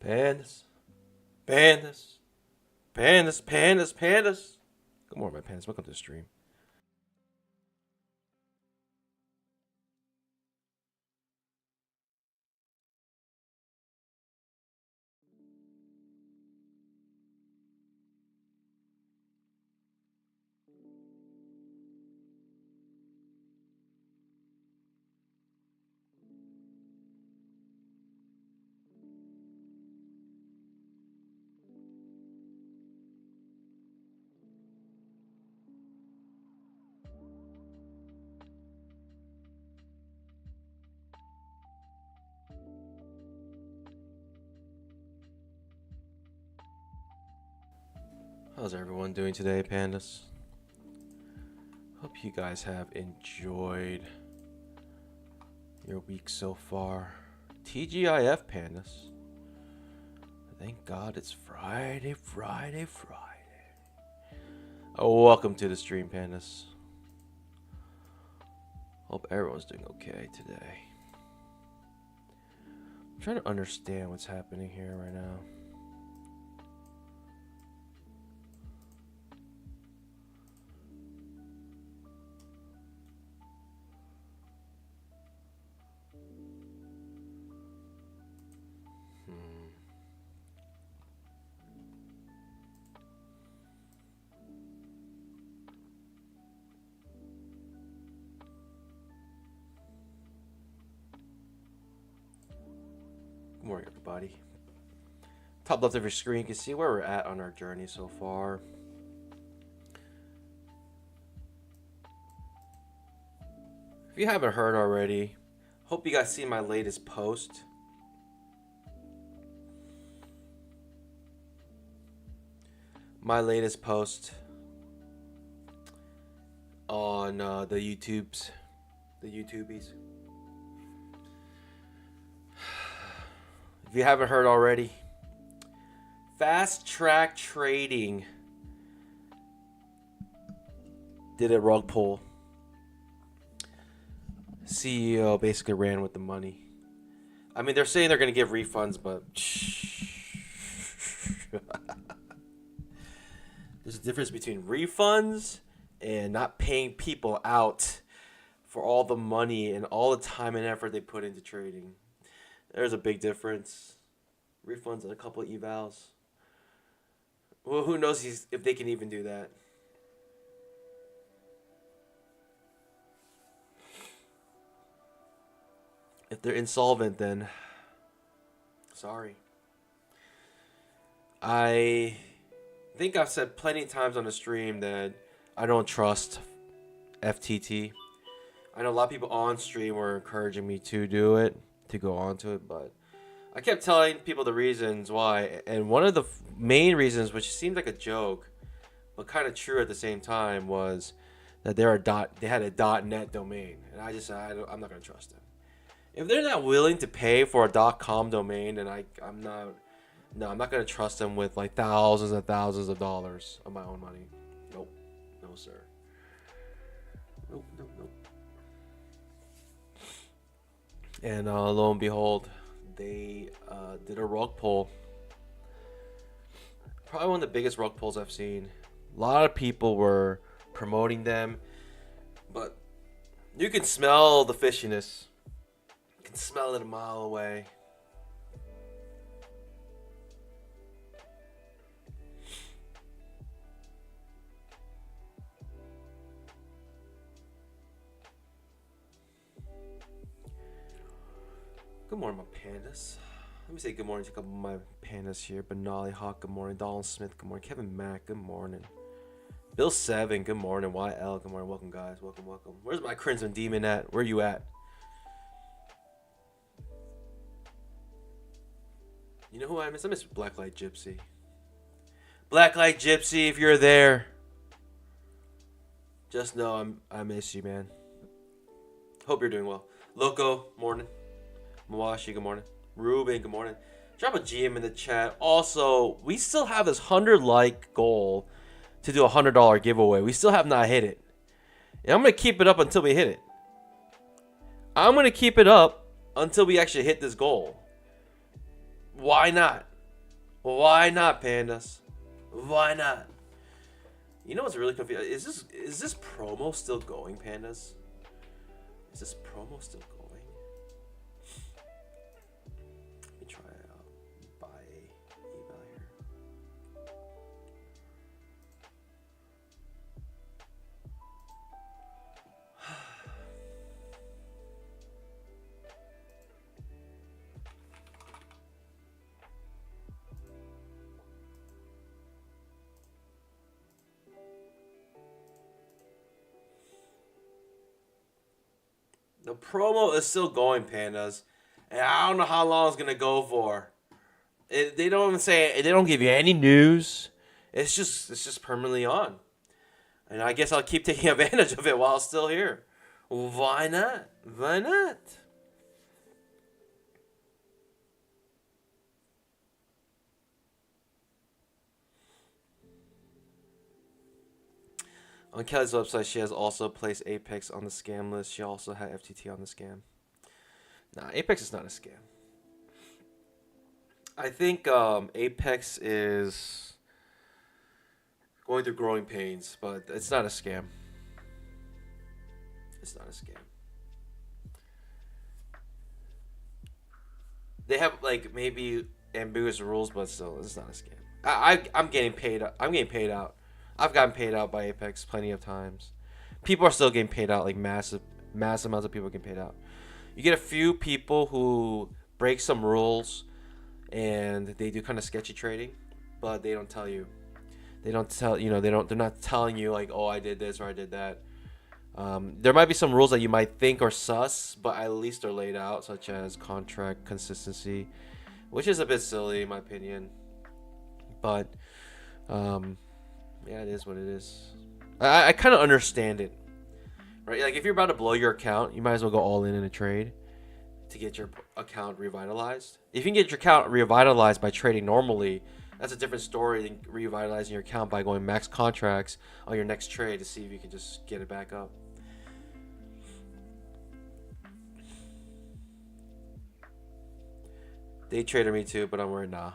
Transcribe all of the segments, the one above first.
Pandas. Pandas. Pandas. Pandas. Pandas. Good morning, my pandas. Welcome to the stream. How's everyone doing today, pandas? Hope you guys have enjoyed your week so far. TGIF, pandas. Thank God it's Friday. Oh, welcome to the stream, pandas. Hope everyone's doing okay today. I'm trying to understand what's happening here right now. Good morning, everybody. Top left of your screen, you can see where we're at on our journey so far. If you haven't heard already, hope you guys see my latest post. On the YouTubies. If you haven't heard already, Fast Track Trading did a rug pull. CEO basically ran with the money. I mean, they're saying they're going to give refunds, but there's a difference between refunds and not paying people out for all the money and all the time and effort they put into trading. There's a big difference. Refunds and a couple of evals. Well, who knows if they can even do that. If they're insolvent, then sorry. I think I've said plenty of times on the stream that I don't trust FTT. I know a lot of people on stream were encouraging me to do it, to go on to it, but I kept telling people the reasons why, and one of the main reasons, which seemed like a joke, but kind of true at the same time, was that they had a .net domain, and I just said I'm not gonna trust them. If they're not willing to pay for a .com domain, then I'm not gonna trust them with like thousands and thousands of dollars of my own money. Nope, no sir. Nope. And lo and behold, they did a rug pull. Probably one of the biggest rug pulls I've seen. A lot of people were promoting them, but you can smell the fishiness. You can smell it a mile away. Good morning, my pandas. Let me say good morning to a couple of my pandas here. Benali Hawk, good morning. Donald Smith, good morning. Kevin Mack, good morning. Bill 7, good morning. YL, good morning. Welcome, guys. Welcome. Where's my Crimson Demon at? Where you at? You know who I miss? I miss Blacklight Gypsy. Blacklight Gypsy, if you're there, just know I miss you, man. Hope you're doing well. Loco, morning. Mawashi, good morning. Ruben, good morning. Drop a GM in the chat. Also, we still have this 100-like goal to do a $100 giveaway. We still have not hit it. And I'm going to keep it up until we hit it. I'm going to keep it up until we actually hit this goal. Why not? Why not, pandas? Why not? You know what's really confusing? Is this promo still going, pandas? Is this promo still going? Let me try out buy eval here. The promo is still going, pandas, and I don't know how long it's gonna go for. They don't even say. They don't give you any news. It's just permanently on, and I guess I'll keep taking advantage of it while it's still here. Why not? Why not? On Kelly's website, she has also placed Apex on the scam list. She also had FTT on the scam. Nah, Apex is not a scam. I think Apex is going through growing pains, but it's not a scam. It's not a scam. They have like maybe ambiguous rules, but still, it's not a scam. I'm getting paid. I'm getting paid out. I've gotten paid out by Apex plenty of times. People are still getting paid out, like massive amounts of people getting paid out. You get a few people who break some rules and they do kind of sketchy trading, but they don't tell you. They don't tell you know they don't. They're not telling you like, oh, I did this or I did that. There might be some rules that you might think are sus, but at least they're laid out, such as contract consistency, which is a bit silly in my opinion. But yeah, it is what it is. I kind of understand it, right? Like if you're about to blow your account, you might as well go all in a trade to get your account revitalized. If you can get your account revitalized by trading normally, that's a different story than revitalizing your account by going max contracts on your next trade to see if you can just get it back up. Day trader me too, but I'm worried nah.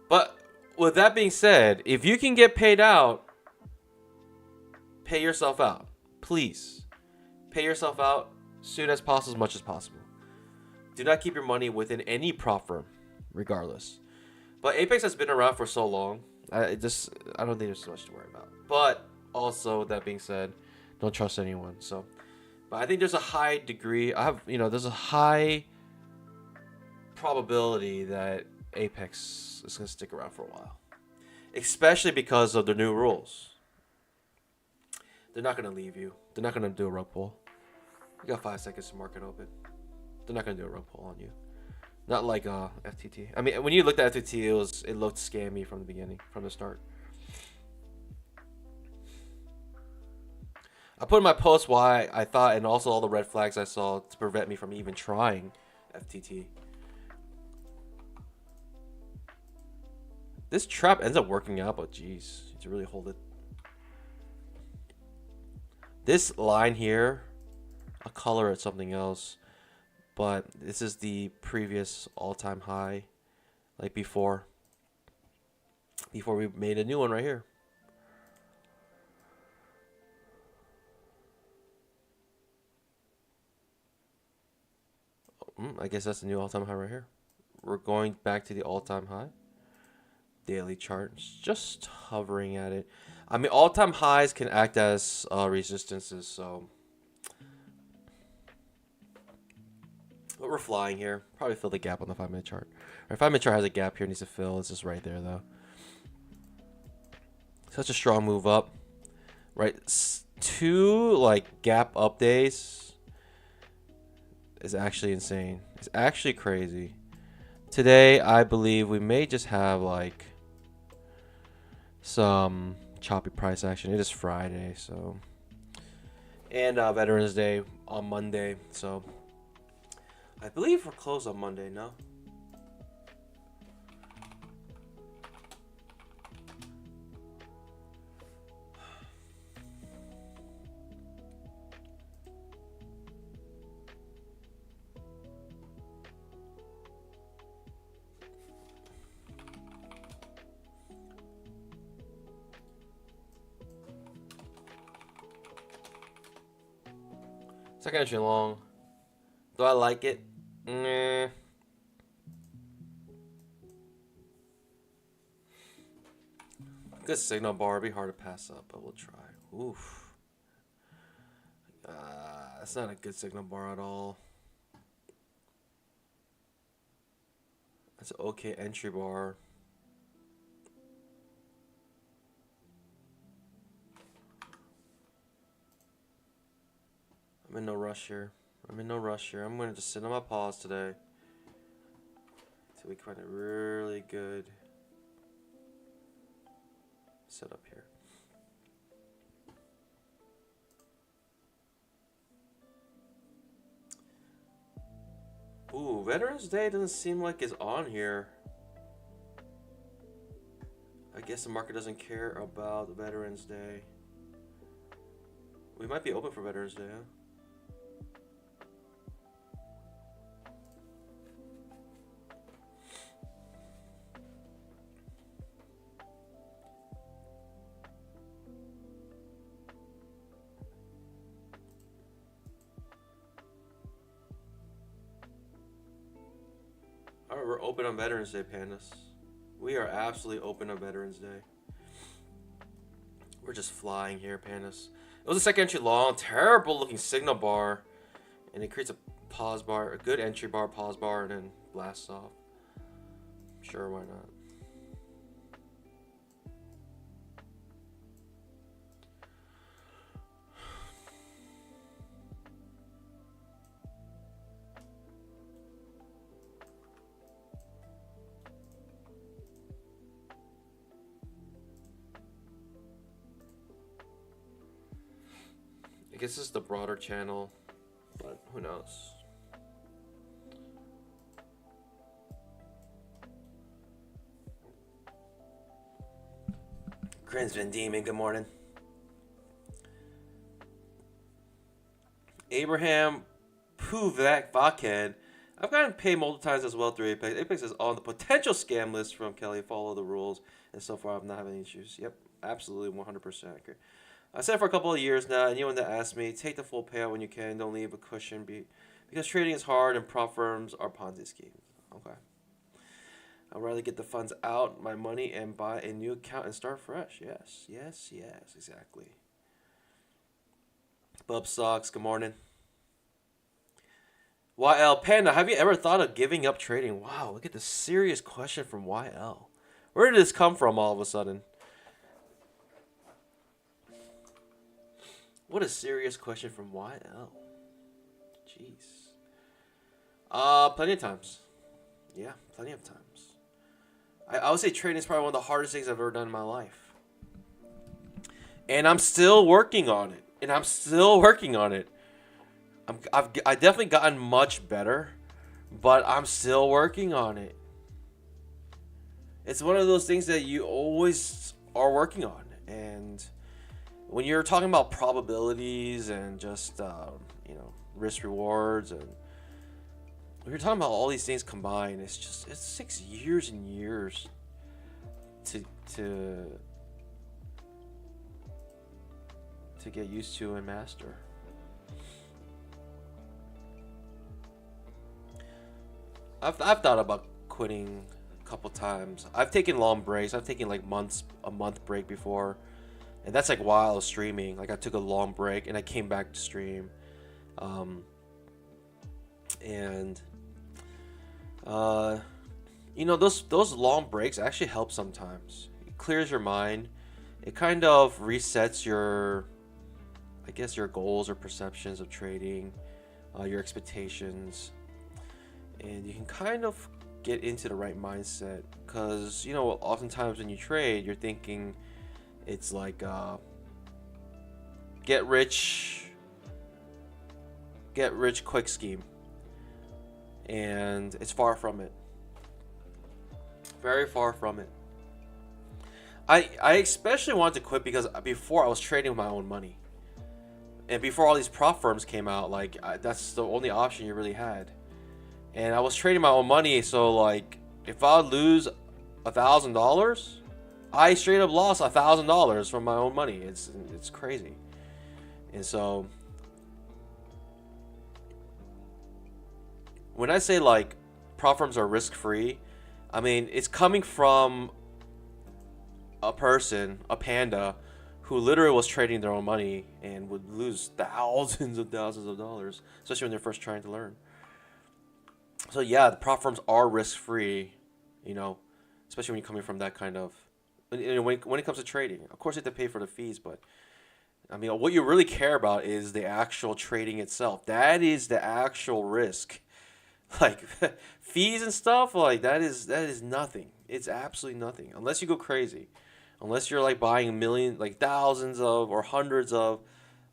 But with that being said, if you can get paid out, pay yourself out. Please. Pay yourself out soon as possible, as much as possible. Do not keep your money within any prop firm, regardless. But Apex has been around for so long. I don't think there's so much to worry about. But also, that being said, don't trust anyone. So, but I think there's a high degree. There's a high probability that Apex is gonna stick around for a while, especially because of the new rules. They're not gonna leave you. They're not gonna do a rug pull. You got 5 seconds to mark it open. They're not gonna do a rug pull on you. Not like FTT. I mean, when you looked at FTT, it looked scammy from the beginning, from the start. I put in my post why I thought, and also all the red flags I saw to prevent me from even trying FTT. This trap ends up working out, but geez, to really hold it. This line here, I'll color it something else, but this is the previous all-time high, like before we made a new one right here. I guess that's the new all-time high right here. We're going back to the all-time high. Daily chart, just hovering at it. I mean, all-time highs can act as resistances, so. But we're flying here. Probably fill the gap on the 5-minute chart. Our 5-minute chart has a gap here, needs to fill. It's just right there, though. Such a strong move up. Right? 2, like, gap up days is actually insane. It's actually crazy. Today, I believe we may just have, like, some choppy price action. It is Friday, so. And Veterans Day on Monday, so. I believe we're closed on Monday, no? Second entry long. Do I like it? Nah. Good signal bar. It'd be hard to pass up, but we'll try. Oof. That's not a good signal bar at all. That's an okay entry bar. I'm in no rush here. I'm going to just sit on my pause today until we find a really good setup here. Ooh, Veterans Day doesn't seem like it's on here. I guess the market doesn't care about Veterans Day. We might be open for Veterans Day, huh? Alright, we're open on Veterans Day, Pandas. We are absolutely open on Veterans Day. We're just flying here, Pandas. It was a second entry long, terrible looking signal bar. And it creates a pause bar, a good entry bar, pause bar, and then blasts off. Sure, why not? I guess this is the broader channel, but who knows? Grinsman Demon, good morning. Abraham Puvak Vaked. I've gotten paid multiple times as well through Apex. Apex is on the potential scam list from Kelly. Follow the rules. And so far, I've not had any issues. Yep, absolutely 100% accurate. I said it for a couple of years now. Anyone that asks me, take the full payout when you can. Don't leave a cushion because trading is hard and prop firms are Ponzi schemes. Okay. I'd rather get the funds out, my money, and buy a new account and start fresh. Yes, yes, yes, exactly. Bub Socks, good morning. YL Panda, have you ever thought of giving up trading? Wow, look at this serious question from YL. Where did this come from all of a sudden? What a serious question from YL. Jeez. Plenty of times. Yeah, plenty of times. I would say trading is probably one of the hardest things I've ever done in my life. And I'm still working on it. I've definitely gotten much better, but I'm still working on it. It's one of those things that you always are working on. And when you're talking about probabilities and just, risk rewards, and when you're talking about all these things combined, it 6 years and years to get used to and master. I've thought about quitting a couple times. I've taken long breaks. I've taken like a month break before. And that's like while I was streaming. Like I took a long break and I came back to stream. Those long breaks actually help sometimes. It clears your mind. It kind of resets your goals or perceptions of trading, your expectations. And you can kind of get into the right mindset. Because, oftentimes when you trade, you're thinking it's like get rich quick scheme, and it's far from it. Very far from it. I especially wanted to quit because before I was trading with my own money, and before all these prop firms came out, that's the only option you really had. And I was trading my own money, so like if I would lose $1,000, I straight up lost $1,000 from my own money. It's crazy. And so when I say like prop firms are risk free, I mean it's coming from a person, a panda, who literally was trading their own money and would lose thousands of dollars, especially when they're first trying to learn. So yeah, the prop firms are risk free, you know, especially when you're coming from that kind of. When it comes to trading, of course you have to pay for the fees, but I mean, what you really care about is the actual trading itself. That is the actual risk. Like fees and stuff, like that is nothing. It's absolutely nothing unless you go crazy, unless you're like buying a million, like thousands of or hundreds of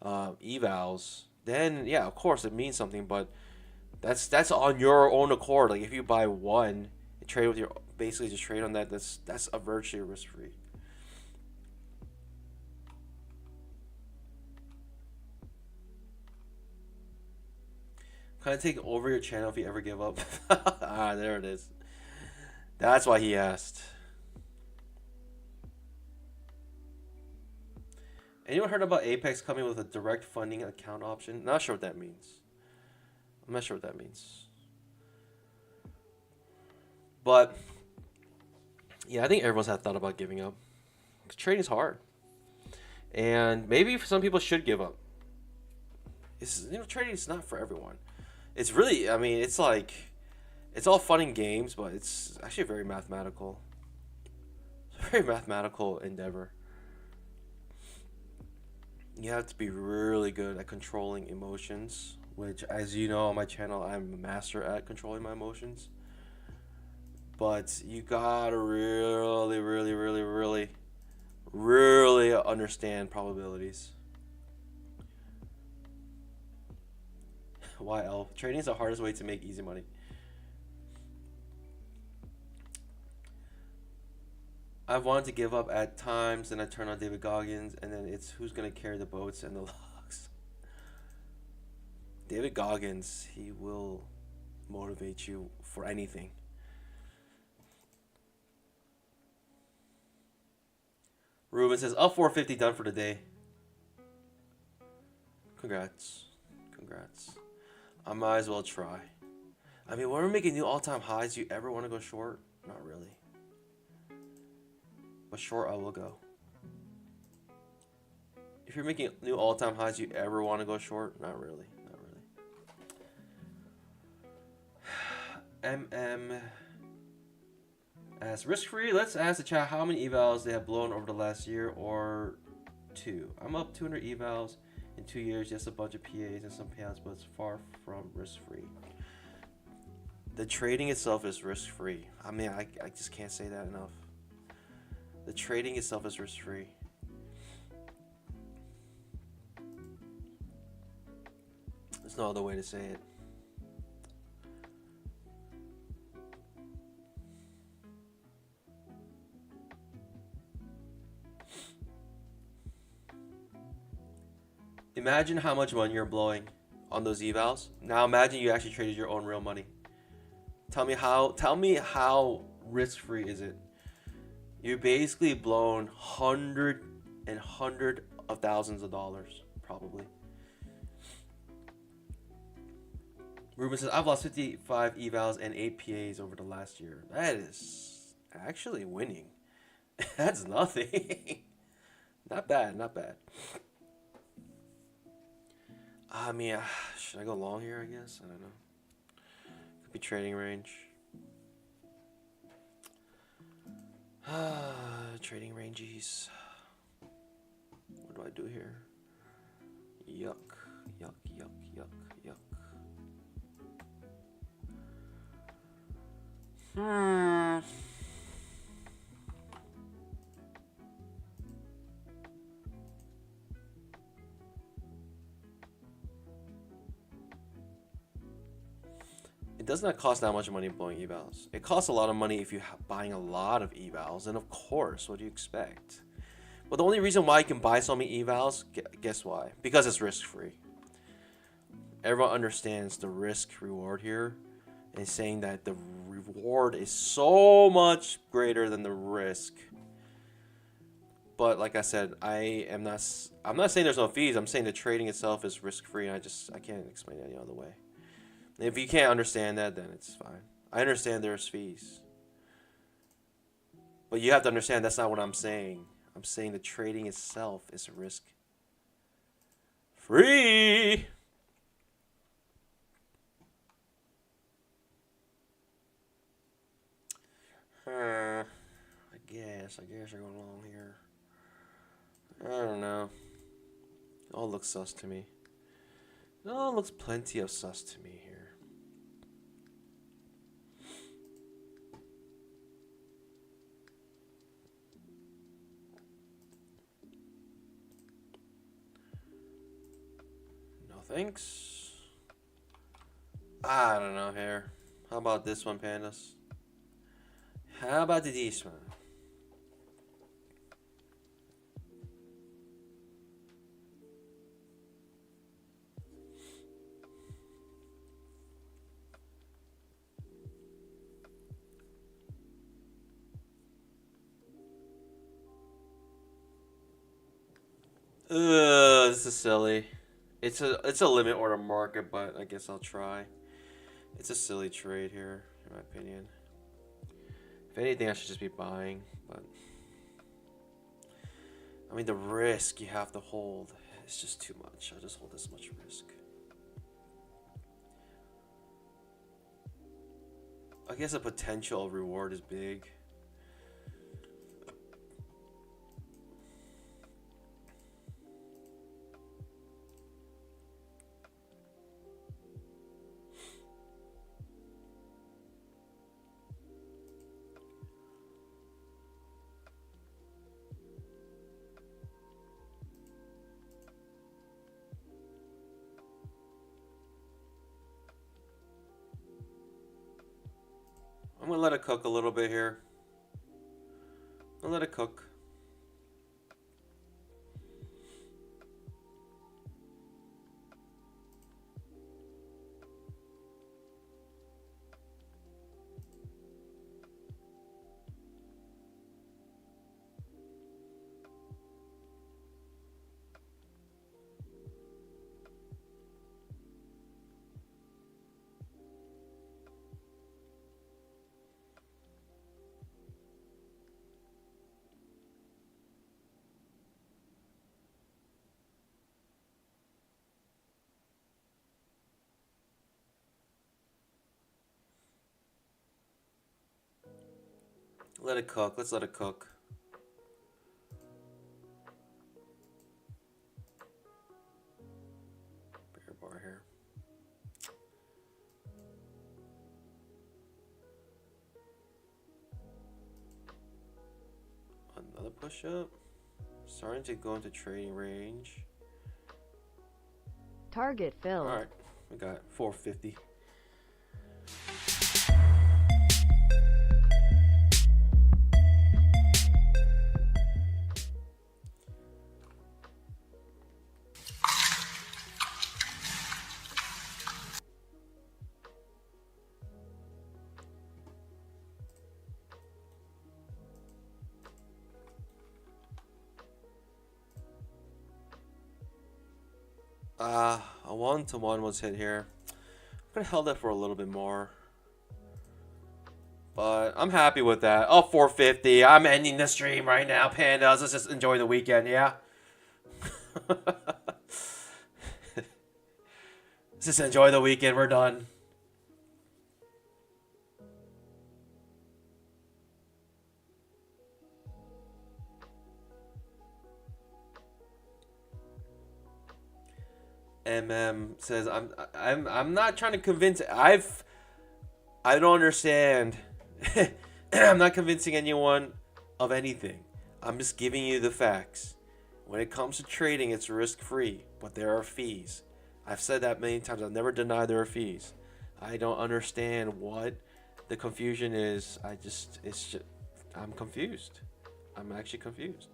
evals. Then yeah, of course it means something, but that's on your own accord. Like if you buy one, and trade with your basically just trade on that. That's a virtually risk free. Kind of take over your channel if you ever give up. Ah, there it is. That's why he asked. Anyone heard about Apex coming with a direct funding account option? Not sure what that means. I'm not sure what that means. But yeah, I think everyone's had thought about giving up. 'Cause trading's hard, and maybe some people should give up. Trading is not for everyone. It's really, I mean, it's like, it's all fun and games, but it's actually very mathematical. It's a very mathematical endeavor. You have to be really good at controlling emotions, which, as you know on my channel, I'm a master at controlling my emotions. But you gotta really, really, really, really, really understand probabilities. Why Elf? Trading is the hardest way to make easy money. I've wanted to give up at times, then I turn on David Goggins, and then it's who's gonna carry the boats and the logs. David Goggins, he will motivate you for anything. Ruben says, up 450, done for the day. Congrats. Congrats. I might as well try. I mean, when we're making new all-time highs, you ever want to go short? Not really. But short, I will go. If you're making new all-time highs, you ever want to go short? Not really. Not really. MM asks, risk-free? Let's ask the chat how many evals they have blown over the last year or two. I'm up 200 evals in 2 years, just a bunch of PAs and some payouts, but it's far from risk-free. The trading itself is risk-free. I mean, I just can't say that enough. The trading itself is risk-free. There's no other way to say it. Imagine how much money you're blowing on those evals. Now imagine you actually traded your own real money. Tell me how risk-free is it? You're basically blown hundred of thousands of dollars, probably. Ruben says, I've lost 55 evals and 8 PAs over the last year. That is actually winning. That's nothing. Not bad, not bad. I mean, should I go long here, I guess? I don't know. Could be trading range. Trading ranges. What do I do here? Yuck, yuck, yuck, yuck, yuck. It does not cost that much money blowing evals. It costs a lot of money if you're buying a lot of evals, and of course, what do you expect? But the only reason why you can buy so many evals, guess why? Because it's risk-free. Everyone understands the risk-reward here, and saying that the reward is so much greater than the risk. But like I said, I'm not saying there's no fees. I'm saying the trading itself is risk-free, and I can't explain it any other way. If you can't understand that, then it's fine. I understand there's fees. But you have to understand that's not what I'm saying. I'm saying the trading itself is risk free. I guess we're going along here. I don't know. It all looks sus to me. It all looks plenty of sus to me here. No thanks. I don't know here. How about this one, pandas? How about this one? This is silly. It's a limit order market, but I guess I'll try. It's a silly trade here, in my opinion. If anything, I should just be buying, but I mean the risk you have to hold is just too much. I'll just hold this much risk. I guess the potential reward is big. I'm gonna let it cook a little bit here. I'll let it cook. Let it cook. Let's let it cook. Bear bar here. Another push up. Starting to go into trading range. Target filled. All right, we got 450. A 1-to-1 was hit here. I could have held that for a little bit more. But I'm happy with that. Oh, 450. I'm ending the stream right now, pandas. Let's just enjoy the weekend, yeah? Let's just enjoy the weekend. We're done. Says I'm not trying to convince. I don't understand. I'm not convincing anyone of anything. I'm just giving you the facts. When it comes to trading, it's risk free, but there are fees. I've said that many times. I've never denied there are fees. I don't understand what the confusion is. I'm confused. I'm actually confused.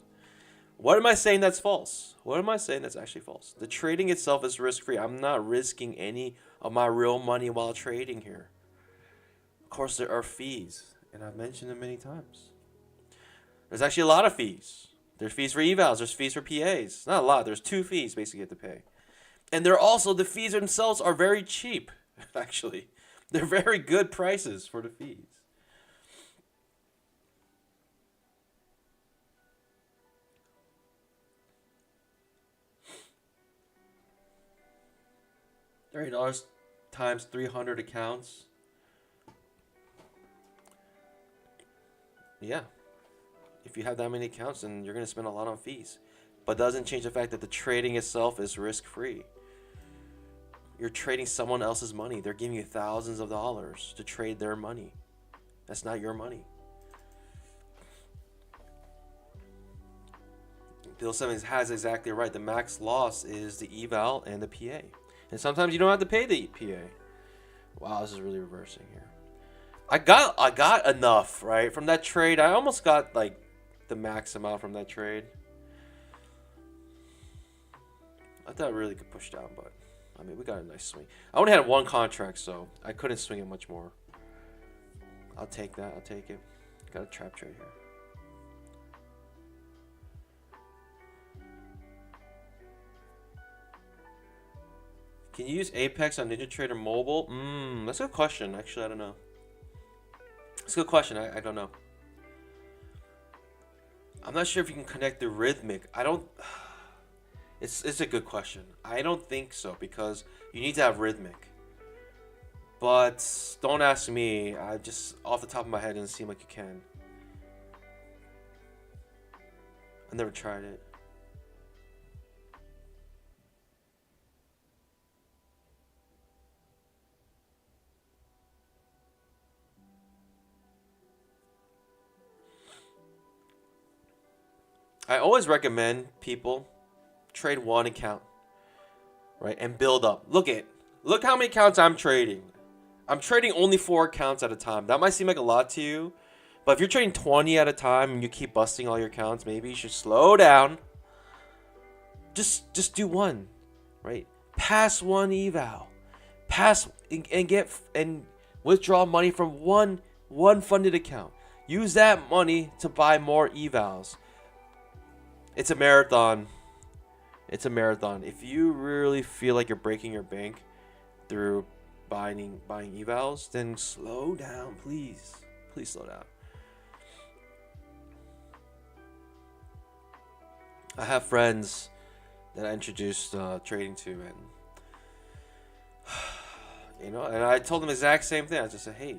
What am I saying that's false? What am I saying that's actually false? The trading itself is risk-free. I'm not risking any of my real money while trading here. Of course, there are fees, and I've mentioned them many times. There's actually a lot of fees. There's fees for evals. There's fees for PAs. Not a lot. There's 2 fees basically you have to pay. And they're also, the fees themselves are very cheap. Actually, they're very good prices for the fees. $30 times 300 accounts. Yeah, if you have that many accounts, then you're going to spend a lot on fees. But doesn't change the fact that the trading itself is risk free. You're trading someone else's money. They're giving you thousands of dollars to trade their money. That's not your money. Bill Simmons has exactly right. The max loss is the eval and the PA. And sometimes you don't have to pay the PA. Wow, this is really reversing here. I got enough, right? From that trade, I almost got like the max amount from that trade. I thought I really could push down, but I mean, we got a nice swing. I only had one contract, so I couldn't swing it much more. I'll take that. I'll take it. Got a trap trade here. Can you use Apex on NinjaTrader Mobile? That's a good question. Actually, I don't know. It's a good question. I don't know. I'm not sure if you can connect the rhythmic. I don't. It's a good question. I don't think so because you need to have rhythmic. But don't ask me. I just off the top of my head, it doesn't seem like you can. I never tried it. I always recommend people trade one account, right, and build up. Look how many accounts I'm trading. I'm trading only 4 accounts at a time. That might seem like a lot to you, but if you're trading 20 at a time and you keep busting all your accounts, maybe you should slow down. Just do one, right? Pass one eval, pass and get and withdraw money from one funded account. Use that money to buy more evals. It's a marathon. It's a marathon. If you really feel like you're breaking your bank through buying evals, then slow down, please. Please slow down. I have friends that I introduced trading to, and and I told them the exact same thing. I just said, hey,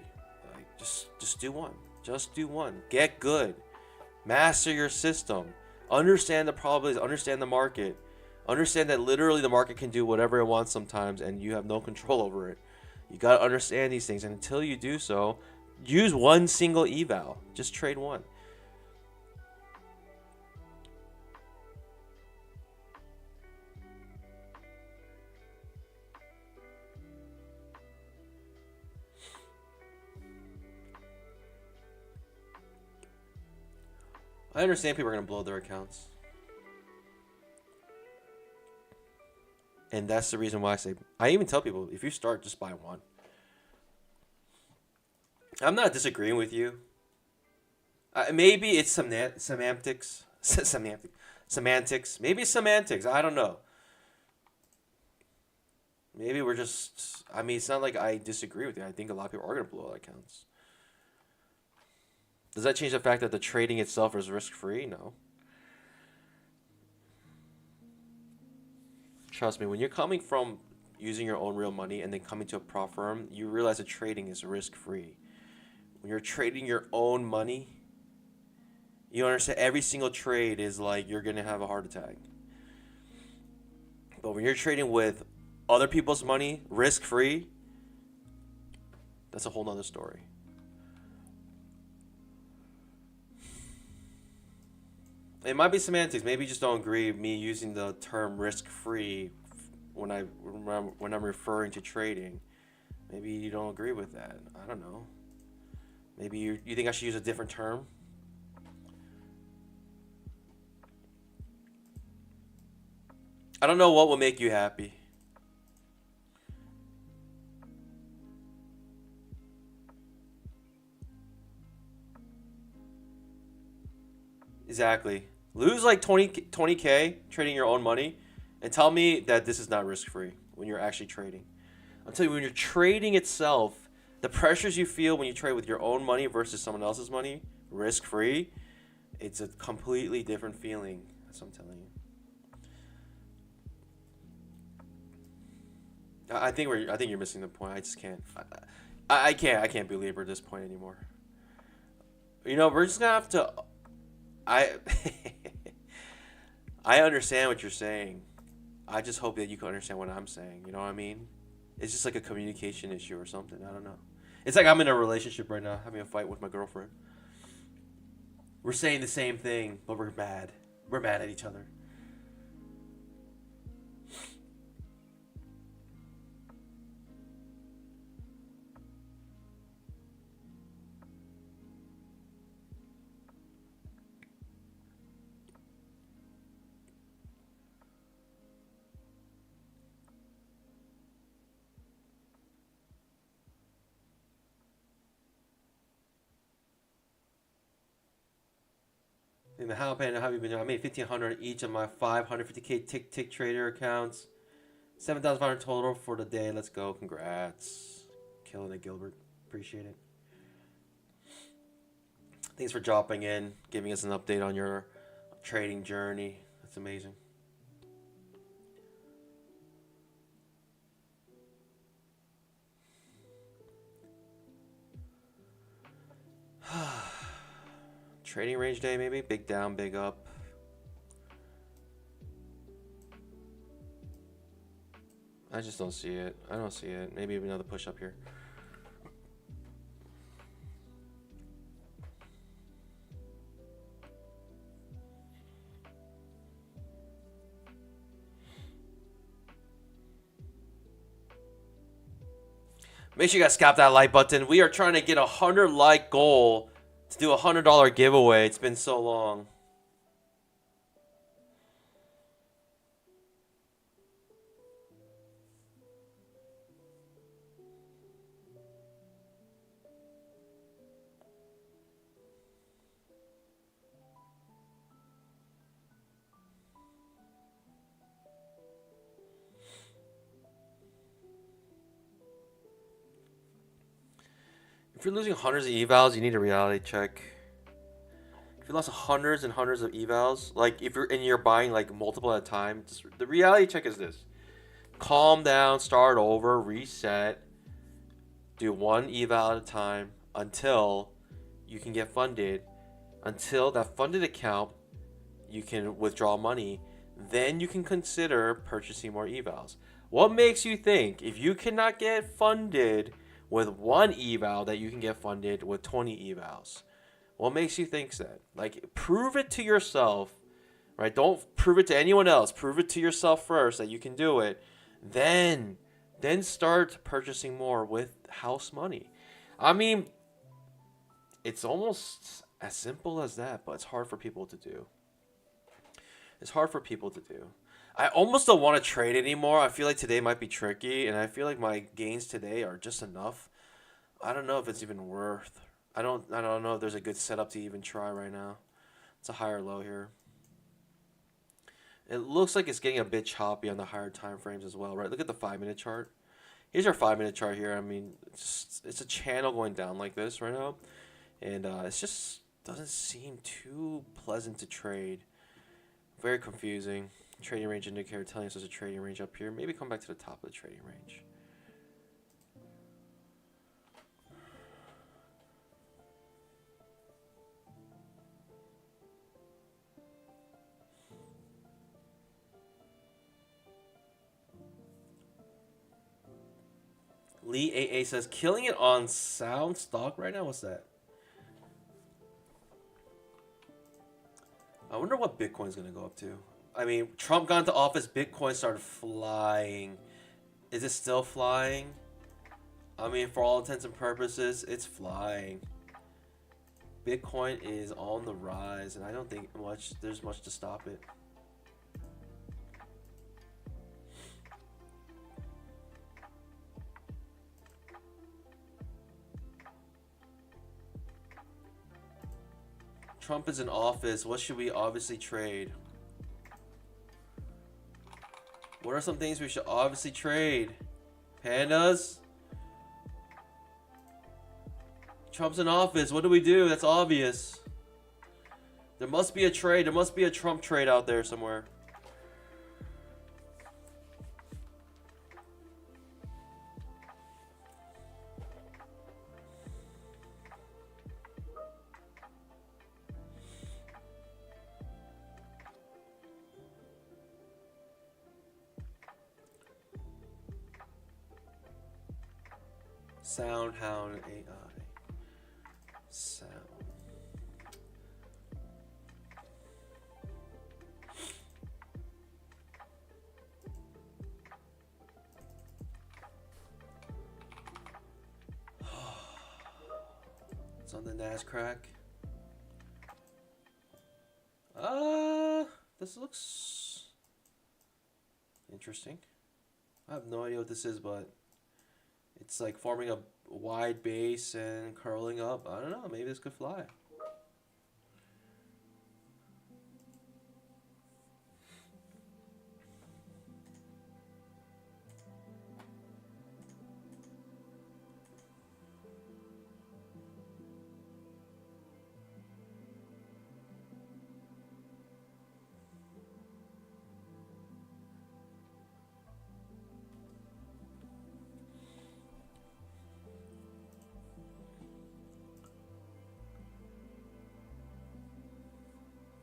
like, just do one. Just do one. Get good. Master your system. Understand the probabilities. Understand the market. Understand that literally the market can do whatever it wants sometimes, and you have no control over it. You gotta understand these things, and until you do so, use one single eval. Just trade one. I understand people are gonna blow their accounts. And that's the reason why I even tell people, if you start, just buy one. I'm not disagreeing with you. Maybe it's semantics. Semantics. Maybe it's semantics. I don't know. Maybe we're just. I mean, it's not like I disagree with you. I think a lot of people are going to blow out accounts. Does that change the fact that the trading itself is risk free? No. Trust me, when you're coming from using your own real money and then coming to a prop firm, you realize that trading is risk free. When you're trading your own money, you understand every single trade is like you're going to have a heart attack. But when you're trading with other people's money, risk free, that's a whole nother story. It might be semantics. Maybe you just don't agree with me using the term risk-free when I'm referring to trading. Maybe you don't agree with that. I don't know. Maybe you think I should use a different term? I don't know what will make you happy. Exactly. Lose like 20K trading your own money and tell me that this is not risk free when you're actually trading. I'm telling you, when you're trading itself, the pressures you feel when you trade with your own money versus someone else's money, risk-free, it's a completely different feeling. That's what I'm telling you. I think you're missing the point. I just can't. I can't belabor this point anymore. You know, we're just gonna have to. I I understand what you're saying. I just hope that you can understand what I'm saying. You know what I mean? It's just like a communication issue or something. I don't know. It's like I'm in a relationship right now, having a fight with my girlfriend. We're saying the same thing, but we're mad. We're mad at each other. In the how have you been doing? I made 1,500 each of my 550k tick trader accounts. 7,500 total for the day. Let's go. Congrats. Killing it, Gilbert. Appreciate it. Thanks for dropping in, giving us an update on your trading journey. That's amazing. Trading range day, maybe? Big down, big up. I just don't see it. I don't see it. Maybe another push up here. Make sure you guys scalp that like button. We are trying to get a 100 like goal to do a $100 giveaway. It's been so long. If you're losing hundreds of evals, you need a reality check. If you lost hundreds and hundreds of evals, like if you're buying like multiple at a time, the reality check is this: calm down, start over, reset, do one eval at a time until you can get funded. Until that funded account, you can withdraw money. Then you can consider purchasing more evals. What makes you think if you cannot get funded with one eval that you can get funded with 20 evals? What makes you think that? Like, prove it to yourself, right? Don't prove it to anyone else. Prove it to yourself first that you can do it. Then start purchasing more with house money. I mean, it's almost as simple as that, but it's hard for people to do. It's hard for people to do. I almost don't want to trade anymore. I feel like today might be tricky, and I feel like my gains today are just enough. I don't know if it's even worth. I don't know if there's a good setup to even try right now. It's a higher low here. It looks like it's getting a bit choppy on the higher time frames as well, right? Look at the 5-minute chart. Here's our 5-minute chart here. I mean, it's a channel going down like this right now, and it just doesn't seem too pleasant to trade. Very confusing. Trading range indicator telling us there's a trading range up here. Maybe come back to the top of the trading range. Lee AA says, killing it on sound stock right now? What's that? I wonder what Bitcoin's going to go up to. I mean, Trump got into office, Bitcoin started flying. Is it still flying? I mean, for all intents and purposes, it's flying. Bitcoin is on the rise, and I don't think there's much to stop it. Trump is in office. What should we obviously trade? What are some things we should obviously trade? Pandas. Trump's in office. What do we do? That's obvious. There must be a trade. There must be a Trump trade out there somewhere. Sound, hound, AI. Sound. It's on the Nascraq. This looks interesting. I have no idea what this is, but it's like forming a wide base and curling up. I don't know. Maybe this could fly.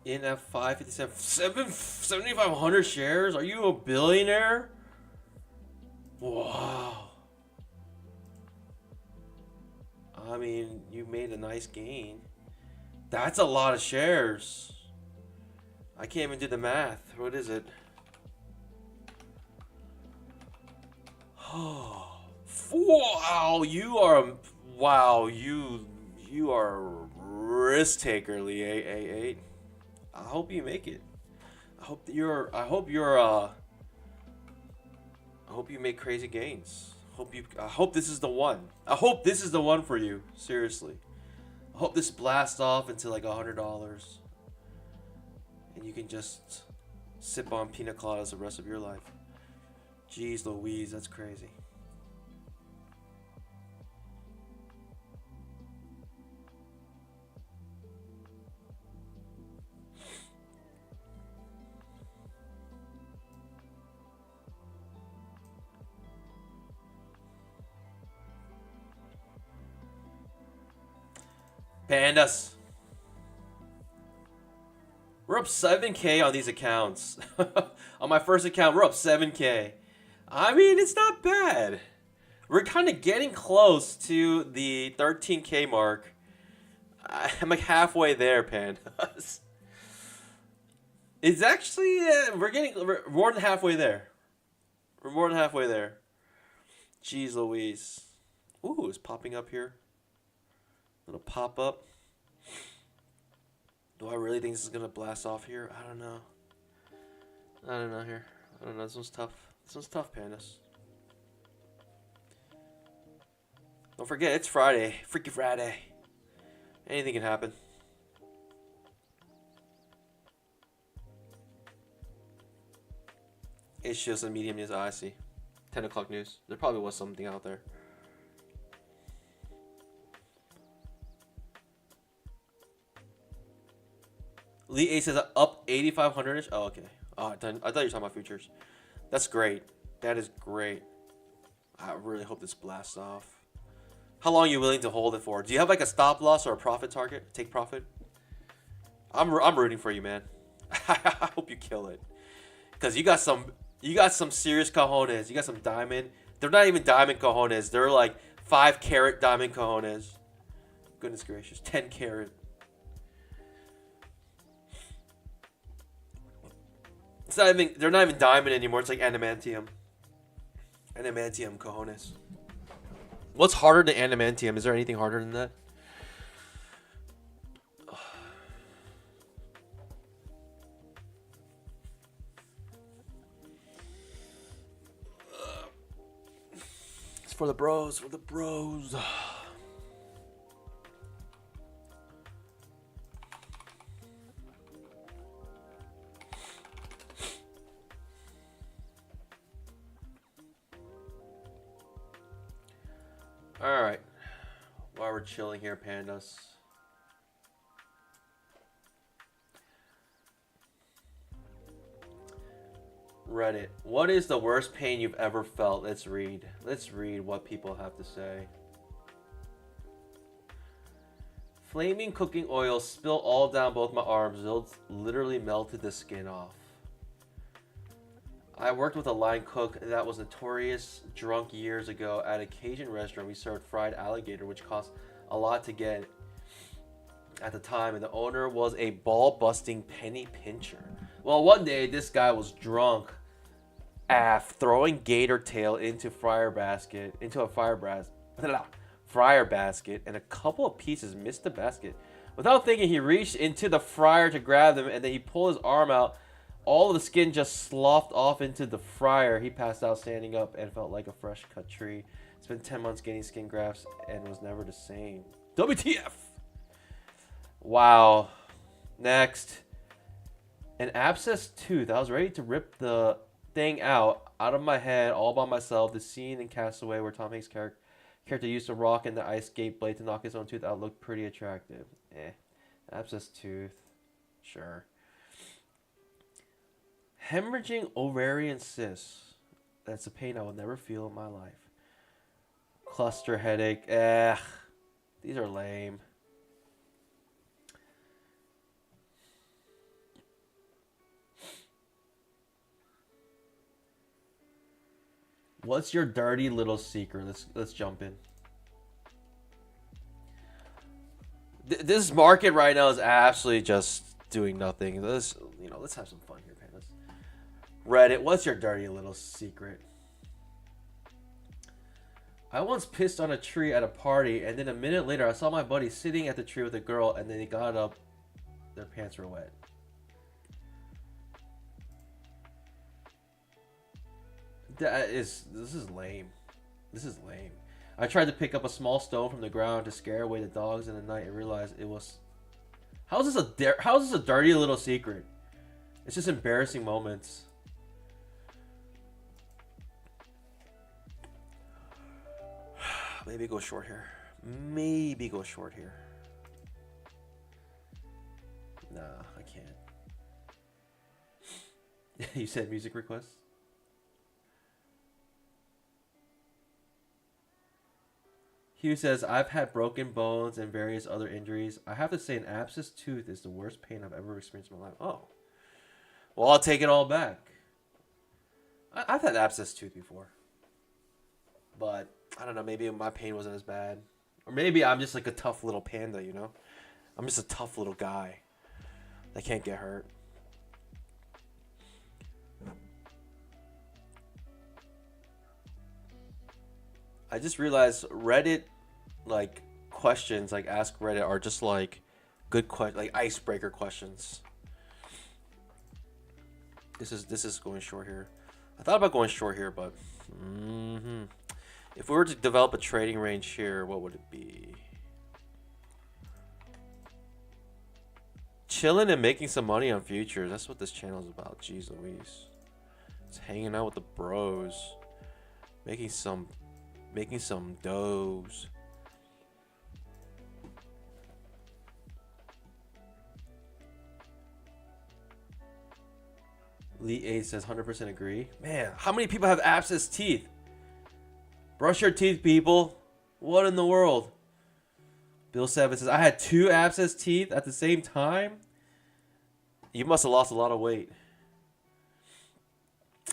In at 557, 7,500 shares? Are you a billionaire? Wow. I mean, you made a nice gain. That's a lot of shares. I can't even do the math. What is it? Oh, wow, you are, wow, you are a risk taker, Lee 888. I hope you make it. I hope you make crazy gains. I hope this is the one. I hope this is the one for you. Seriously. I hope this blasts off into like $100. And you can just sip on pina coladas the rest of your life. Jeez Louise, that's crazy. Pandas. We're up 7K on these accounts. On my first account, we're up 7K. I mean, it's not bad. We're kind of getting close to the 13K mark. I'm like halfway there, Pandas. It's actually, we're more than halfway there. We're more than halfway there. Jeez Louise. Ooh, it's popping up here. Little pop up. Do I really think this is gonna blast off here? I don't know. I don't know here. I don't know. This one's tough. This one's tough, Pandas. Don't forget, it's Friday. Freaky Friday. Anything can happen. It's just a medium news. I see. 10 o'clock news. There probably was something out there. Lee A says up 8,500-ish. Oh, okay. Oh, I thought you were talking about futures. That's great. That is great. I really hope this blasts off. How long are you willing to hold it for? Do you have like a stop loss or a profit target? Take profit? I'm rooting for you, man. I hope you kill it. Because you got some serious cojones. You got some diamond. They're not even diamond cojones. They're like 5-carat diamond cojones. Goodness gracious. 10-carat. It's not even, they're not even diamond anymore. It's like adamantium. Adamantium cojones. What's harder than adamantium? Is there anything harder than that? It's for the bros, for the bros. All right. While we're chilling here, pandas. Reddit. What is the worst pain you've ever felt? Let's read. Let's read what people have to say. Flaming cooking oil spilled all down both my arms. Literally melted the skin off. I worked with a line cook that was notorious drunk years ago at a Cajun restaurant. We served fried alligator, which cost a lot to get at the time, and the owner was a ball-busting penny pincher. Well, one day this guy was drunk throwing gator tail into a fryer basket, and a couple of pieces missed the basket. Without thinking, he reached into the fryer to grab them, and then he pulled his arm out. All of the skin just sloughed off into the fryer. He passed out standing up and felt like a fresh cut tree. Spent 10 months getting skin grafts and was never the same. WTF? Wow. Next. An abscessed tooth. I was ready to rip the thing out of my head all by myself. The scene in Castaway where Tom Hanks' character used a rock in the ice skate blade to knock his own tooth out looked pretty attractive. Abscessed tooth. Sure. Hemorrhaging ovarian cysts. That's a pain I will never feel in my life. Cluster headache. These are lame. What's your dirty little secret? Let's jump in. This market right now is absolutely just doing nothing. Let's have some fun here, pandas. Reddit, what's your dirty little secret? I once pissed on a tree at a party, and then a minute later I saw my buddy sitting at the tree with a girl, and then he got up, their pants were wet. This is lame. This is lame. I tried to pick up a small stone from the ground to scare away the dogs in the night and realized it was... How is this a dirty little secret? It's just embarrassing moments. Maybe go short here. Maybe go short here. Nah, I can't. You said music requests? Hugh says, I've had broken bones and various other injuries. I have to say an abscessed tooth is the worst pain I've ever experienced in my life. Oh. Well, I'll take it all back. I've had abscessed tooth before. But, I don't know, maybe my pain wasn't as bad. Or maybe I'm just like a tough little panda, you know? I'm just a tough little guy that can't get hurt. I just realized Reddit, like, questions, like, Ask Reddit are just, like, good like, icebreaker questions. This is going short here. I thought about going short here, but... If we were to develop a trading range here, what would it be? Chilling and making some money on futures. That's what this channel is about. Jeez Louise. It's hanging out with the bros. Making some doughs. Lee 8 says 100% agree. Man, how many people have abscessed teeth? Brush your teeth, people. What in the world? Bill 7 says, I had 2 abscessed teeth at the same time. You must have lost a lot of weight.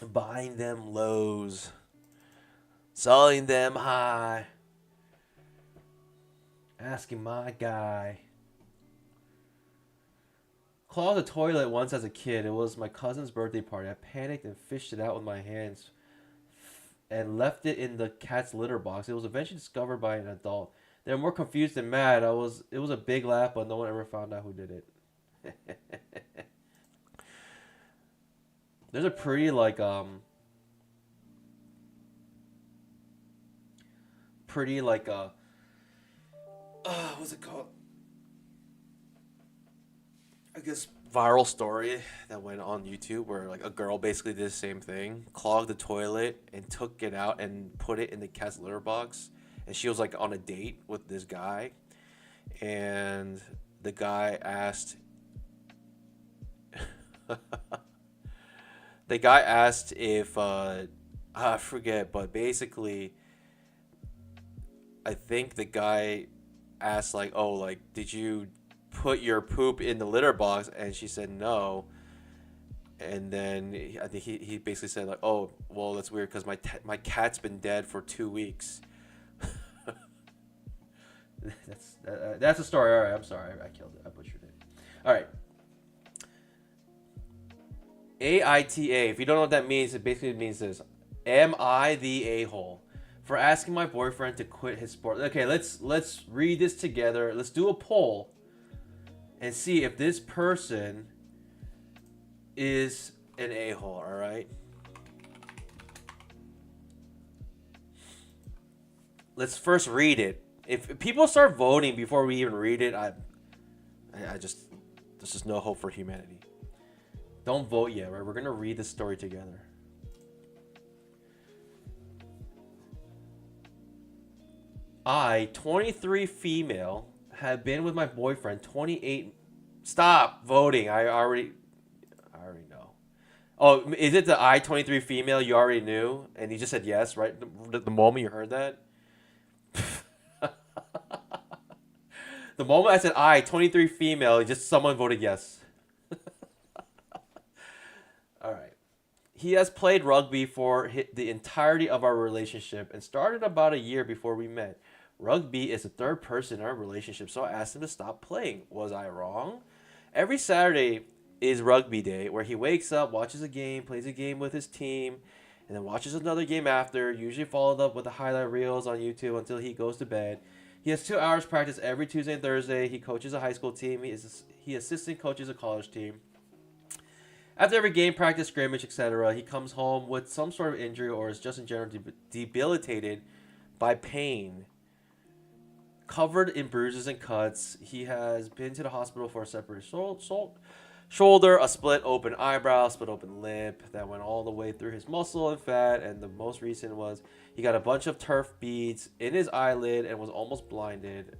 Buying them lows. Selling them high. Asking my guy. Clogged the toilet once as a kid. It was my cousin's birthday party. I panicked and fished it out with my hands and left it in the cat's litter box. It was eventually discovered by an adult. They were more confused than mad. It was a big laugh, but no one ever found out who did it. There's a pretty what's it called? I guess viral story that went on YouTube where like a girl basically did the same thing, clogged the toilet and took it out and put it in the cat's litter box and she was like on a date with this guy, and the guy asked the guy asked if I forget, but basically I think the guy asked like, "Oh, like did you put your poop in the litter box?" And she said no. And then I think he basically said like, "Oh, well that's weird because my cat's been dead for 2 weeks." That's a story. All right, I'm sorry, I killed it. I butchered it. All right. AITA. If you don't know what that means, it basically means this: Am I the a-hole for asking my boyfriend to quit his sport? Okay, let's read this together. Let's do a poll and see if this person is an a-hole. All right. Let's first read it. If people start voting before we even read it, I just there's just no hope for humanity. Don't vote yet, right? We're gonna read the story together. I, 23 female, have been with my boyfriend 28. Stop voting. I already know. Oh, is it the I 23 female you already knew and you just said yes, right? The moment you heard that. The moment I said I 23 female, just someone voted yes. All right. He has played rugby for the entirety of our relationship and started about a year before we met. Rugby is the third person in our relationship, so I asked him to stop playing. Was I wrong? Every Saturday is rugby day, where he wakes up, watches a game, plays a game with his team, and then watches another game after, usually followed up with the highlight reels on YouTube until he goes to bed. He has 2 hours practice every Tuesday and Thursday. He coaches a high school team. He assistant coaches a college team. After every game, practice, scrimmage, etc., he comes home with some sort of injury or is just in general debilitated by pain. Covered in bruises and cuts, he has been to the hospital for a separated shoulder, a split open eyebrow, split open lip that went all the way through his muscle and fat, and the most recent was he got a bunch of turf beads in his eyelid and was almost blinded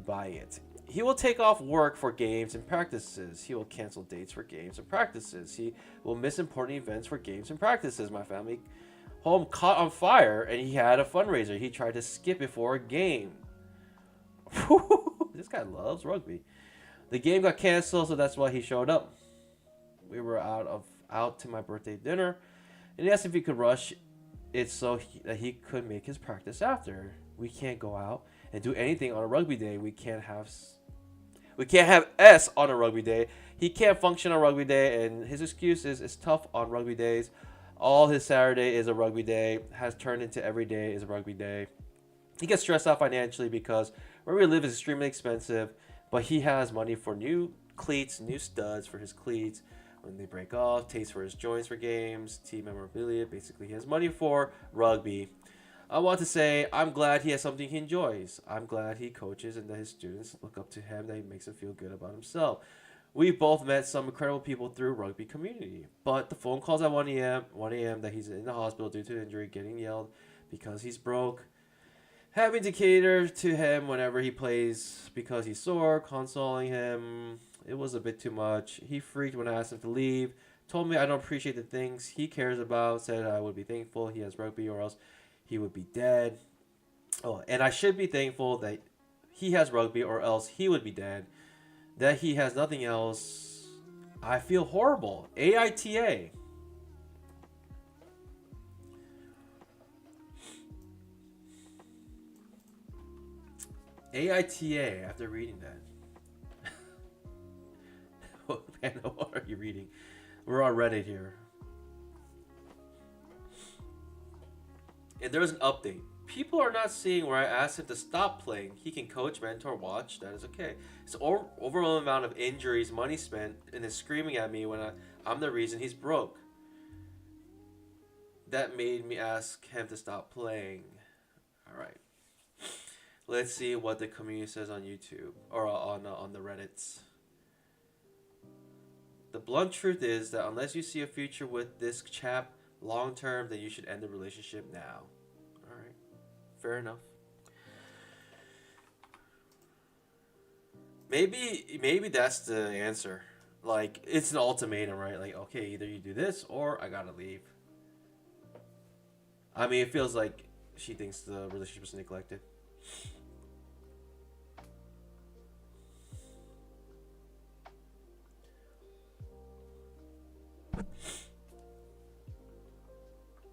by it. He will take off work for games and practices. He will cancel dates for games and practices. He will miss important events for games and practices. My family home caught on fire and he had a fundraiser. He tried to skip it for a game. This guy loves rugby. The game got canceled, so that's why he showed up. We were out to my birthday dinner, and he asked if he could rush it so that he could make his practice after. We can't go out and do anything on a rugby day. We can't have S on a rugby day. He can't function on rugby day, and his excuse is it's tough on rugby days. All his Saturday is a rugby day, has turned into every day is a rugby day. He gets stressed out financially because where we live is extremely expensive, but he has money for new cleats, new studs for his cleats when they break off, taste for his joints for games, team memorabilia. Basically, he has money for rugby. I want to say I'm glad he has something he enjoys. I'm glad he coaches and that his students look up to him, that he makes him feel good about himself. We've both met some incredible people through rugby community, but the phone calls at 1 a.m. that he's in the hospital due to injury, getting yelled because he's broke, having to cater to him whenever he plays because he's sore, consoling him. It was a bit too much. He freaked when I asked him to leave, told me I don't appreciate the things he cares about, said I would be thankful he has rugby or else he would be dead. Oh, and I should be thankful that he has rugby or else he would be dead. That he has nothing else. I feel horrible. AITA. AITA after reading that. What are you reading? We're on Reddit here. And there's an update. People are not seeing where I asked him to stop playing. He can coach, mentor, watch. That is okay. His overall amount of injuries, money spent, and is screaming at me when I'm the reason he's broke. That made me ask him to stop playing. All right. Let's see what the community says on YouTube or on the Reddits. The blunt truth is that unless you see a future with this chap long term, then you should end the relationship now. All right, fair enough. Maybe that's the answer. Like it's an ultimatum, right? Like okay, either you do this or I gotta leave. I mean, it feels like she thinks the relationship is neglected. A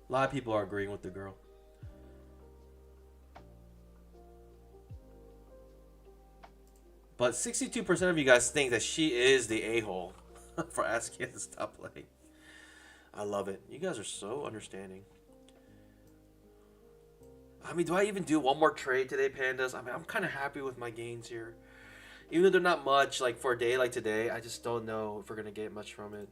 lot of people are agreeing with the girl. But 62% of you guys think that she is the a-hole for asking her to stop playing. I love it. You guys are so understanding. I mean, do I even do one more trade today, Pandas? I mean, I'm kind of happy with my gains here. Even though they're not much, like for a day like today, I just don't know if we're going to get much from it.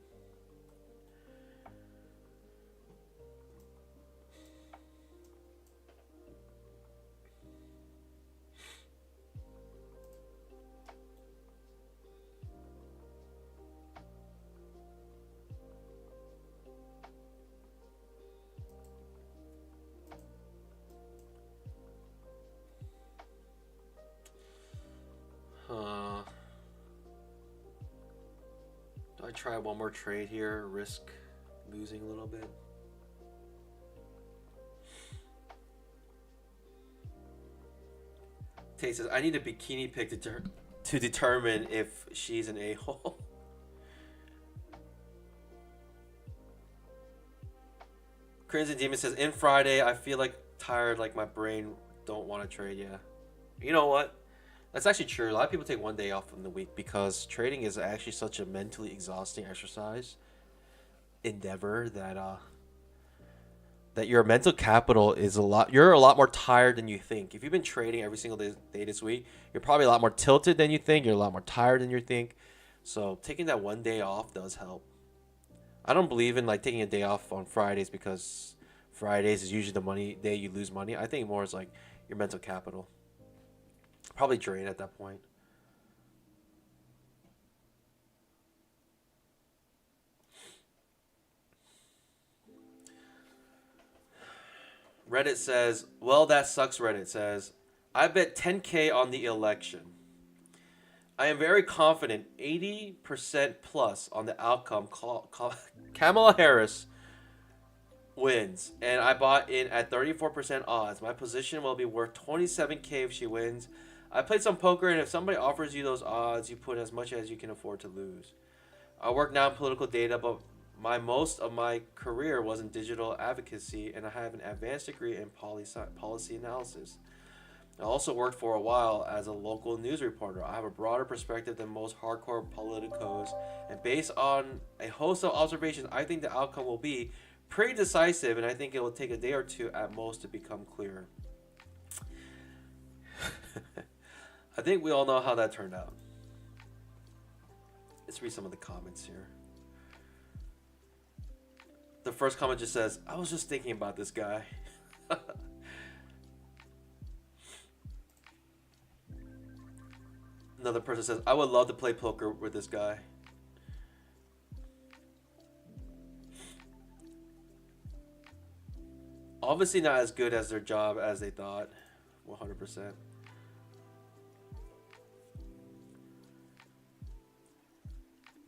Do I try one more trade here? Risk losing a little bit? Tay says, I need a bikini pic to determine if she's an a-hole. Crimson Demon says, in Friday, I feel like tired, like my brain don't want to trade. Yeah. You know what? That's actually true. A lot of people take one day off in the week because trading is actually such a mentally exhausting exercise endeavor that your mental capital is you're a lot more tired than you think. If you've been trading every single day this week, you're probably a lot more tilted than you think. You're a lot more tired than you think. So taking that one day off does help. I don't believe in like taking a day off on Fridays because Fridays is usually the money day you lose money. I think more is like your mental capital. Probably drain at that point. Reddit says, well, that sucks. Reddit says, I bet 10K on the election. I am very confident 80% plus on the outcome. Kamala Harris wins, and I bought in at 34% odds. My position will be worth 27K if she wins. I played some poker, and if somebody offers you those odds, you put as much as you can afford to lose. I work now in political data, but most of my career was in digital advocacy, and I have an advanced degree in policy analysis. I also worked for a while as a local news reporter. I have a broader perspective than most hardcore politicos, and based on a host of observations, I think the outcome will be pretty decisive, and I think it will take a day or two at most to become clear. I think we all know how that turned out. Let's read some of the comments here. The first comment just says, I was just thinking about this guy. Another person says, I would love to play poker with this guy. Obviously not as good as their job as they thought. 100%.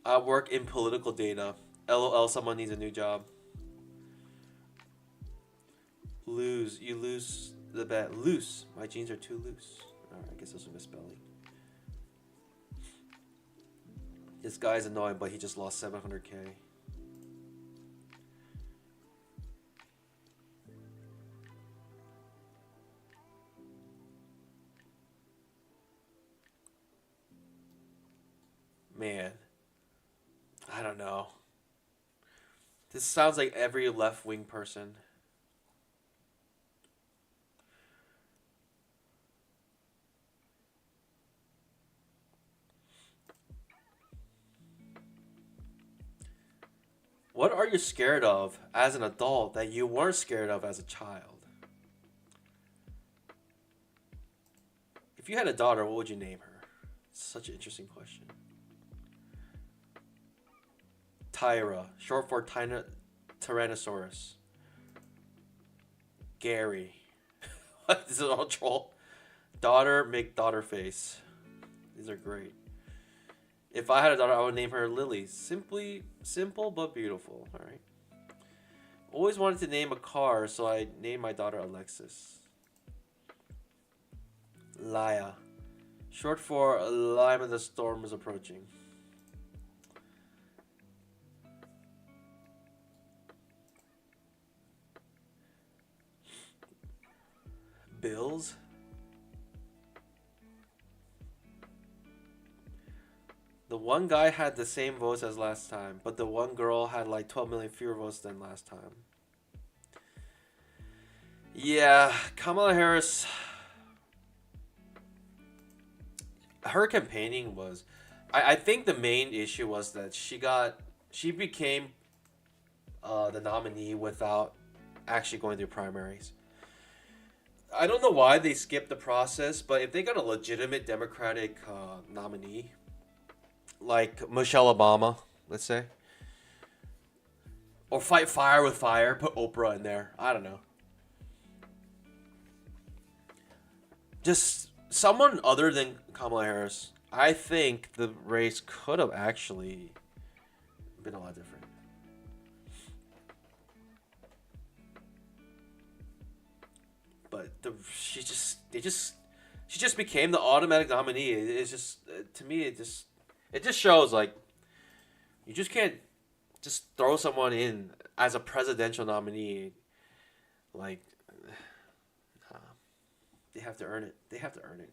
I work in political data. LOL, someone needs a new job. Lose. You lose the bet. Loose. My jeans are too loose. Alright, I guess this was misspelling. This guy's annoying, but he just lost 700K. Man. I don't know. This sounds like every left-wing person. What are you scared of as an adult that you weren't scared of as a child? If you had a daughter, what would you name her? Such an interesting question. Tyra, short for Tyrannosaurus. Gary. What? This is all troll. Daughter, make daughter face. These are great. If I had a daughter, I would name her Lily. Simply simple but beautiful. All right. Always wanted to name a car, so I named my daughter Alexis. Laya. Short for Lima the storm is approaching. Bills? The one guy had the same votes as last time, but the one girl had like 12 million fewer votes than last time. Yeah, Kamala Harris. Her campaigning was. I think the main issue was that she became the nominee without actually going through primaries. I don't know why they skipped the process, but if they got a legitimate Democratic nominee, like Michelle Obama, let's say, or fight fire with fire, put Oprah in there. I don't know. Just someone other than Kamala Harris. I think the race could have actually been a lot different. But she just became the automatic nominee. It's just to me it just shows like you just can't just throw someone in as a presidential nominee. Like nah, they have to earn it. They have to earn it.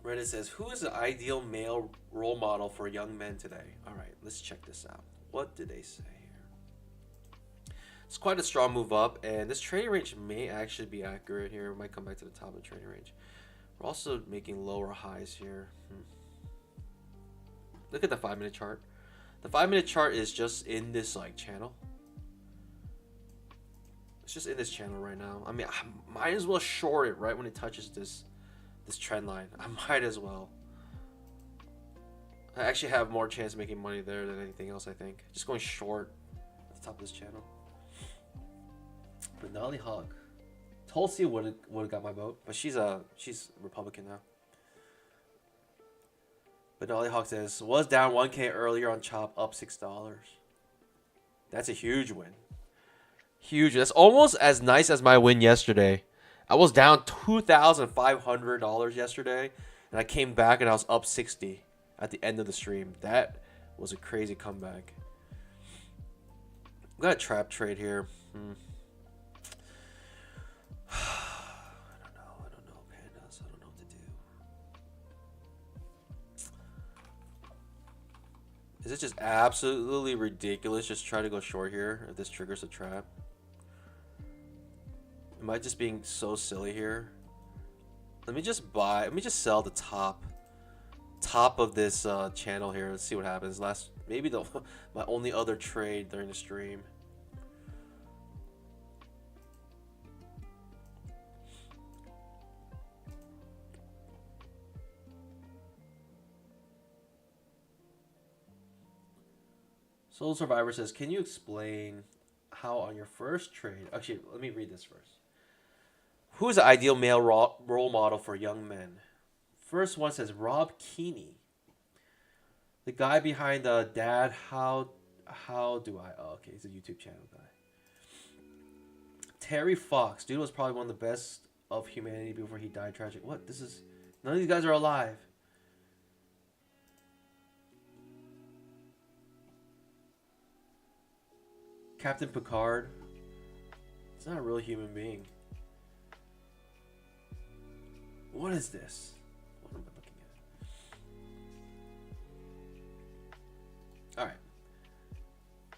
Reddit says, "Who is the ideal male role model for young men today?" All right, let's check this out. What did they say here? It's quite a strong move up, and this trading range may actually be accurate here. It might come back to the top of the trading range. We're also making lower highs here. Look at the 5-minute chart. The 5-minute chart is just in this like channel. It's just in this channel right now. I mean, I might as well short it right when it touches this trend line. I might as well. I actually have more chance of making money there than anything else, I think. Just going short at the top of this channel. Benali Hawk. Tulsi would have got my vote, but she's Republican now. Benali Hawk says, was down 1K earlier on Chop, up $6. That's a huge win. Huge. That's almost as nice as my win yesterday. I was down $2,500 yesterday, and I came back and I was up 60 at the end of the stream. That was a crazy comeback. We got a trap trade here. I don't know, pandas. I don't know what to do. Is it just absolutely ridiculous just try to go short here if this triggers a trap? Am I just being so silly here? Let me just sell the top of this channel here. Let's see what happens. Maybe my only other trade during the stream. Soul Survivor says, can you explain how on your first trade... Actually, let me read this first. Who is the ideal male role model for young men? First one says Rob Keeney. The guy behind Dad, How Do I... Oh, okay, he's a YouTube channel guy. Terry Fox. Dude was probably one of the best of humanity before he died tragic. What? This is... None of these guys are alive. Captain Picard. It's not a real human being. What is this? What am I looking at? Alright.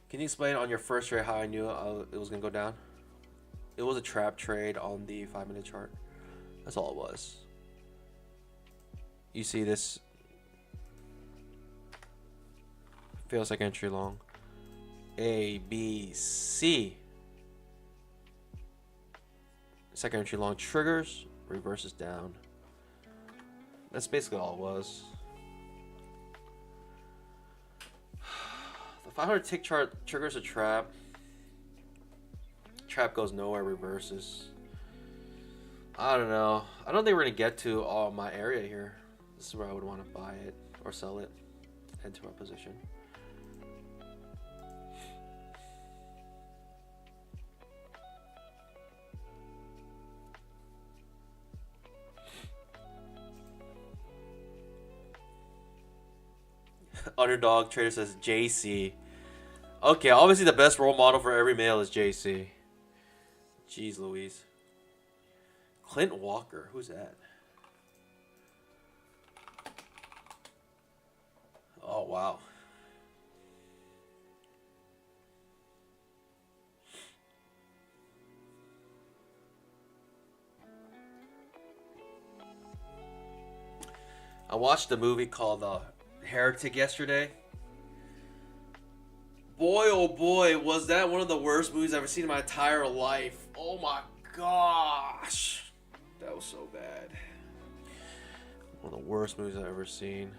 Can you explain on your first trade how I knew it was going to go down? It was a trap trade on the 5-minute chart. That's all it was. You see this? Feels like entry long. A, B, C. Second entry long triggers, reverses down. That's basically all it was. The 500 tick chart triggers a trap. Trap goes nowhere, reverses. I don't know. I don't think we're gonna get to all my area here. This is where I would want to buy it or sell it. Enter my position. Underdog trader says JC. Okay, obviously the best role model for every male is JC. Jeez Louise. Clint Walker, who's that? Oh wow. I watched a movie called Heretic yesterday. Boy, oh boy, was that one of the worst movies I've ever seen in my entire life. Oh my gosh. That was so bad. One of the worst movies I've ever seen.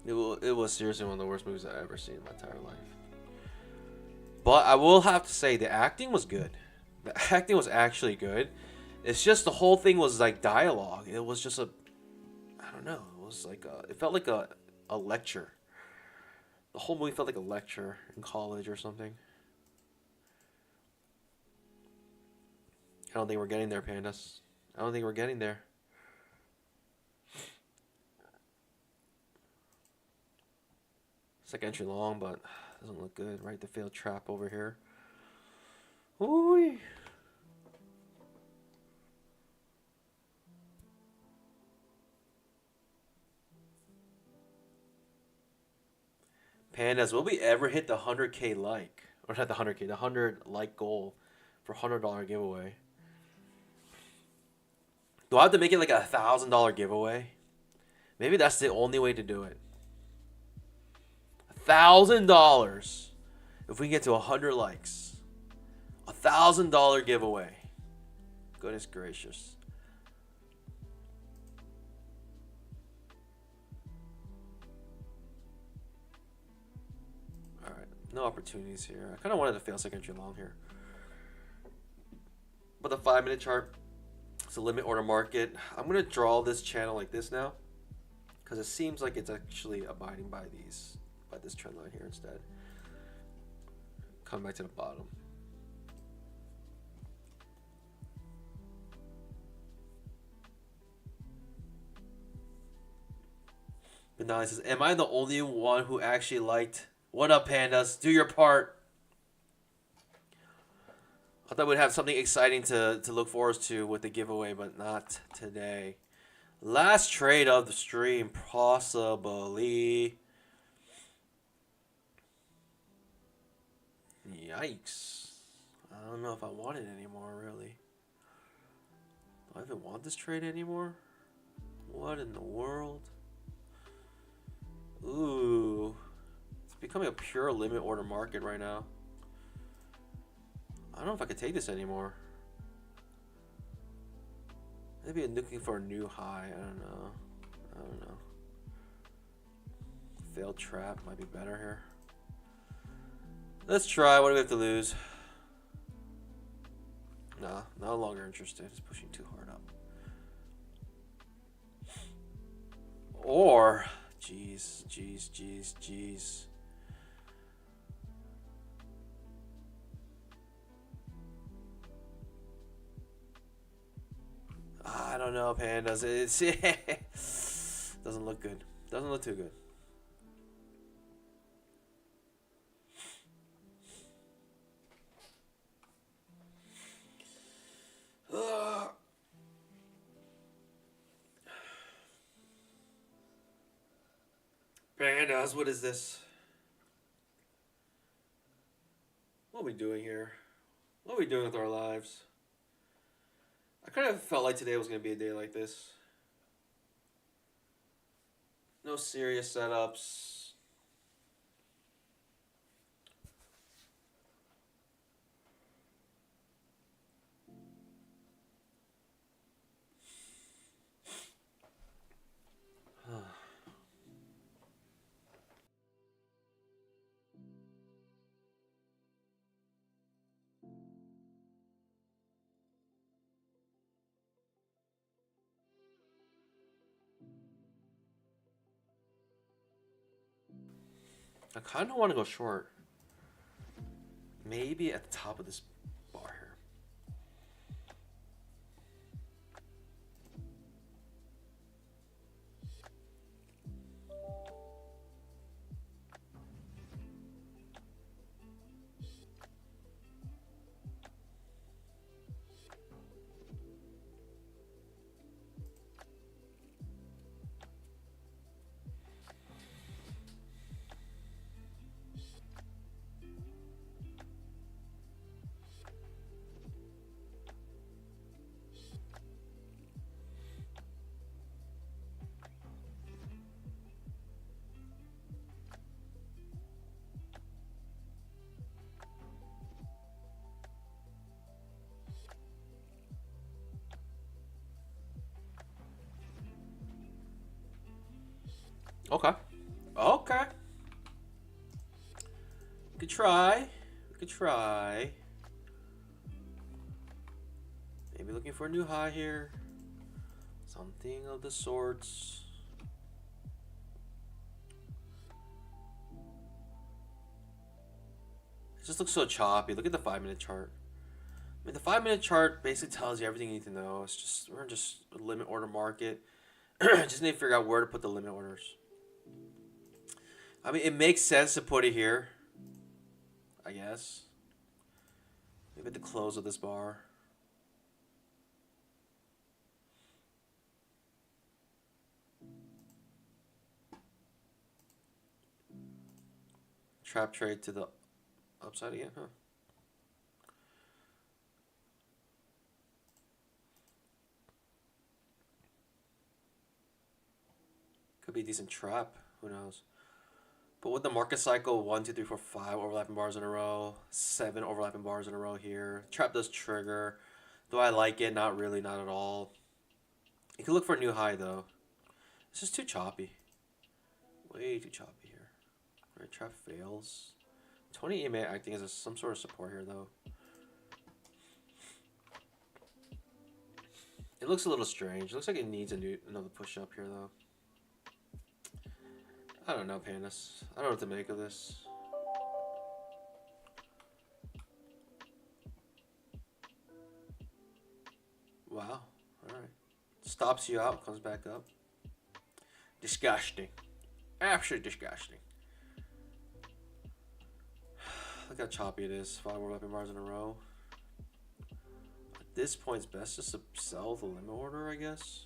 It was seriously one of the worst movies I've ever seen in my entire life. But I will have to say the acting was good. The acting was actually good. It's just the whole thing was like dialogue. It was just I don't know. It was like it felt like a lecture. The whole movie felt like a lecture in college or something. I don't think we're getting there, Pandas. I don't think we're getting there. It's like entry long, but doesn't look good, right? The failed trap over here. Ooh. Pandas, will we ever hit the 100K like? Or not the 100K, the 100 like goal for $100 giveaway? Do I have to make it like a $1,000 giveaway? Maybe that's the only way to do it. $1,000 if we can get to 100 likes. $1,000 giveaway. Goodness gracious. Alright, no opportunities here. I kind of wanted to fail second entry long here. But the 5-minute chart, it's a limit order market. I'm going to draw this channel like this now, because it seems like it's actually abiding by this trend line here instead. Come back to the bottom. But now it says, am I the only one who actually liked? What up, Pandas? Do your part. I thought we'd have something exciting to look forward to with the giveaway, but not today. Last trade of the stream, possibly. Yikes. I don't know if I want it anymore, really. Do I even want this trade anymore? What in the world? Ooh. It's becoming a pure limit order market right now. I don't know if I could take this anymore. Maybe I'm looking for a new high. I don't know. I don't know. Failed trap might be better here. Let's try. What do we have to lose? Nah, no longer interested. It's pushing too hard up. Or, jeez. I don't know, Pandas. It's doesn't look good. Doesn't look too good. Pandas, what is this? What are we doing here? What are we doing with our lives? I kind of felt like today was going to be a day like this. No serious setups. I kind of want to go short. Maybe at the top of this bar here. Okay. Okay. We could try. We could try. Maybe looking for a new high here. Something of the sorts. It just looks so choppy. Look at the 5-minute chart. I mean, the 5-minute chart basically tells you everything you need to know. It's just, we're in just a limit order market. Just need to figure out where to put the limit orders. I mean, it makes sense to put it here, I guess. Maybe at the close of this bar. Trap trade to the upside again, huh? Could be a decent trap. Who knows? But with the market cycle, 1, 2, 3, 4, 5 overlapping bars in a row, 7 overlapping bars in a row here. Trap does trigger. Do I like it? Not really, not at all. You can look for a new high though. It's just too choppy. Way too choppy here. Alright, trap fails. 20 EMA acting as some sort of support here though. It looks a little strange. It looks like it needs another push up here though. I don't know, Panis. I don't know what to make of this. Wow. Alright. Stops you out, comes back up. Disgusting. Absolutely disgusting. Look how choppy it is. 5 overlapping bars in a row. At this point, it's best just to sell the limit order, I guess.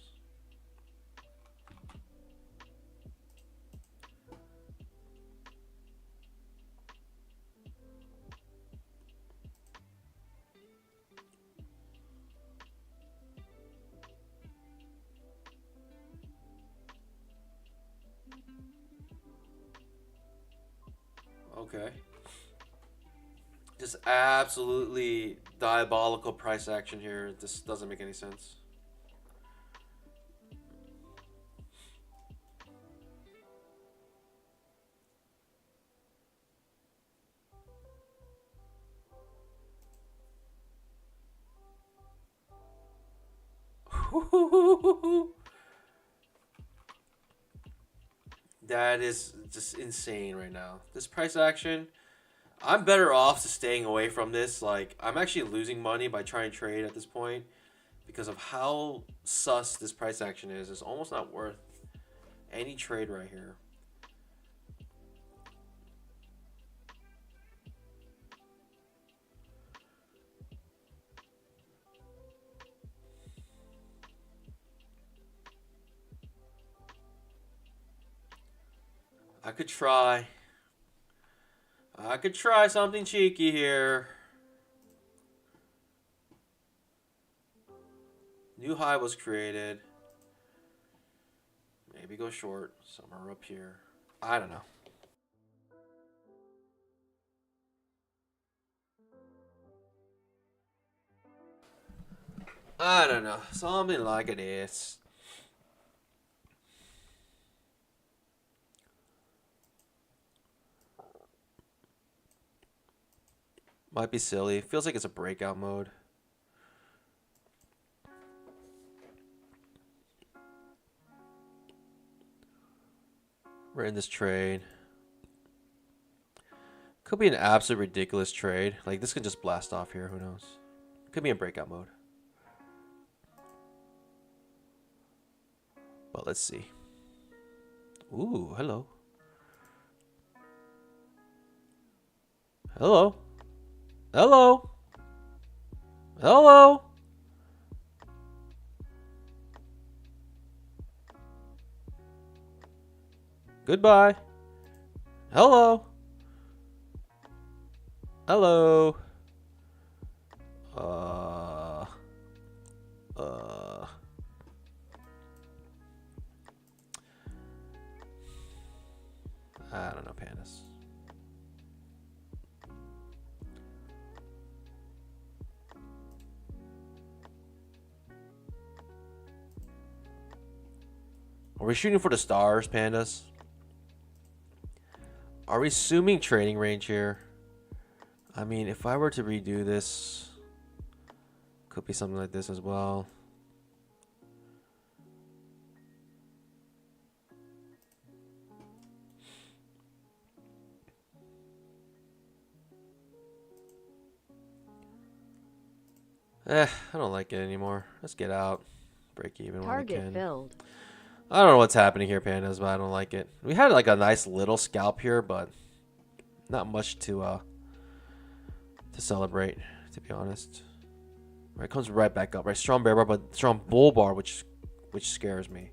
Okay. Just absolutely diabolical price action here. This doesn't make any sense. That is just insane right now. This price action, I'm better off just staying away from this. Like, I'm actually losing money by trying to trade at this point because of how sus this price action is. It's almost not worth any trade right here. I could try. I could try something cheeky here. New high was created. Maybe go short somewhere up here. I don't know. I don't know. Something like this. Might be silly. Feels like it's a breakout mode. We're in this trade. Could be an absolute ridiculous trade. Like, this could just blast off here. Who knows? Could be in breakout mode. But let's see. Ooh, hello. Hello. Hello. Hello. Goodbye. Hello. Hello. I don't know, pandas. Are we shooting for the stars, pandas? Are we assuming trading range here? I mean, if I were to redo this, could be something like this as well. I don't like it anymore. Let's get out. Break even when we can. Target filled. I don't know what's happening here, pandas, but I don't like it. We had like a nice little scalp here, but not much to celebrate, to be honest. Right, it comes right back up. Right, strong bear bar, but strong bull bar, which scares me.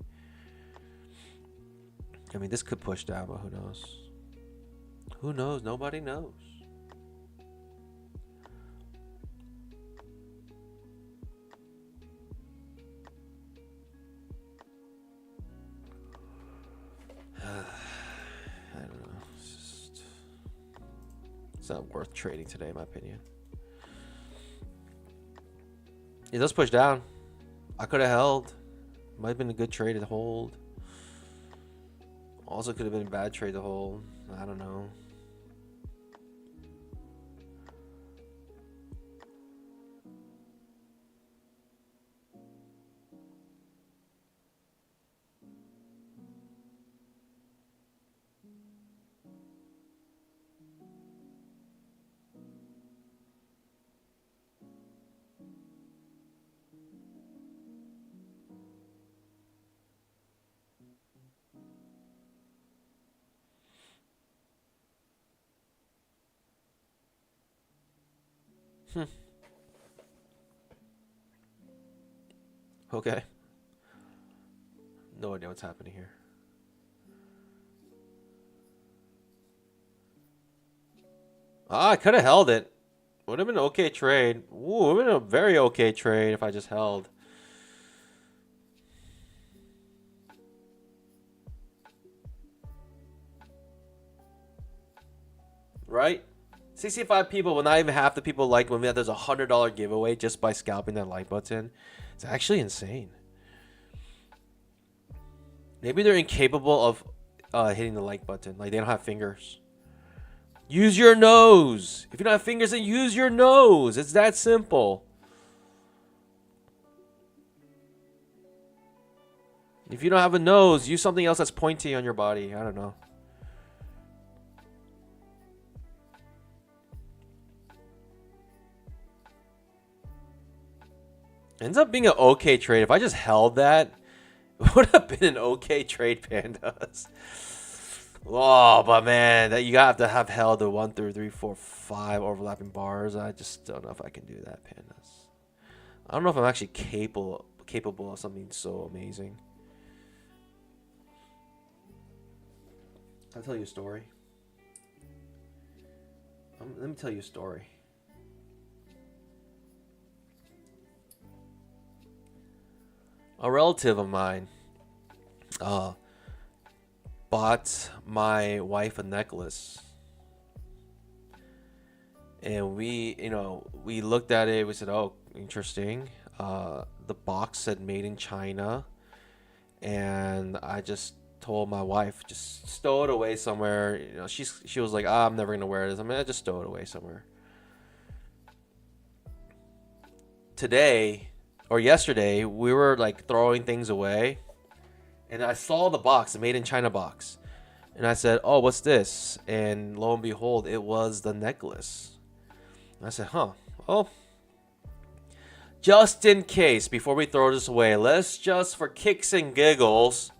I mean, this could push down, but who knows? Who knows? Nobody knows. I don't know. It's not worth trading today, in my opinion. It does push down. I could have held. Might have been a good trade to hold. Also could have been a bad trade to hold. I don't know. Okay. No idea what's happening here. Ah, I could have held it. Would have been an okay trade. Ooh, would have been a very okay trade if I just held. Right? 65 people, well, not even half the people liked when we had there's $100 giveaway just by scalping that like button. It's actually insane. Maybe they're incapable of hitting the like button. Like, they don't have fingers. Use your nose. If you don't have fingers, then use your nose. It's that simple. If you don't have a nose, use something else that's pointy on your body. I don't know. Ends up being an okay trade. If I just held that, it would have been an okay trade, pandas. Oh, but man, that you have to have held the 1, 2, 3, 4, 5 overlapping bars. I just don't know if I can do that, pandas. I don't know if I'm actually capable of something so amazing. I'll tell you a story. Let me tell you a story. A relative of mine bought my wife a necklace, and we looked at it. We said, "Oh, interesting." The box said "Made in China," and I just told my wife, "Just stow it away somewhere." She was like, "I'm never gonna wear this." I mean, I just stow it away somewhere. Today or yesterday, we were like throwing things away, and I saw the box, the Made in China box, And I said, oh, what's this? And lo and behold, it was the necklace. And I said, huh, well, just in case, before we throw this away, let's just, for kicks and giggles,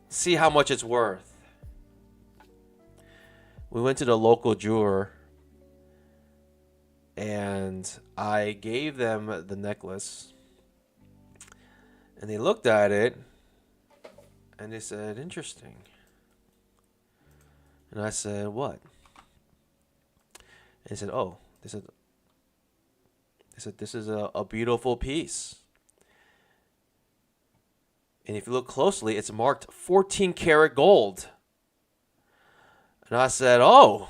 see how much it's worth. We went to the local jeweler, and I gave them the necklace. And they looked at it, and they said, interesting. And I said, what? And they said, oh, they said, this is a beautiful piece. And if you look closely, it's marked 14 karat gold. And I said, oh,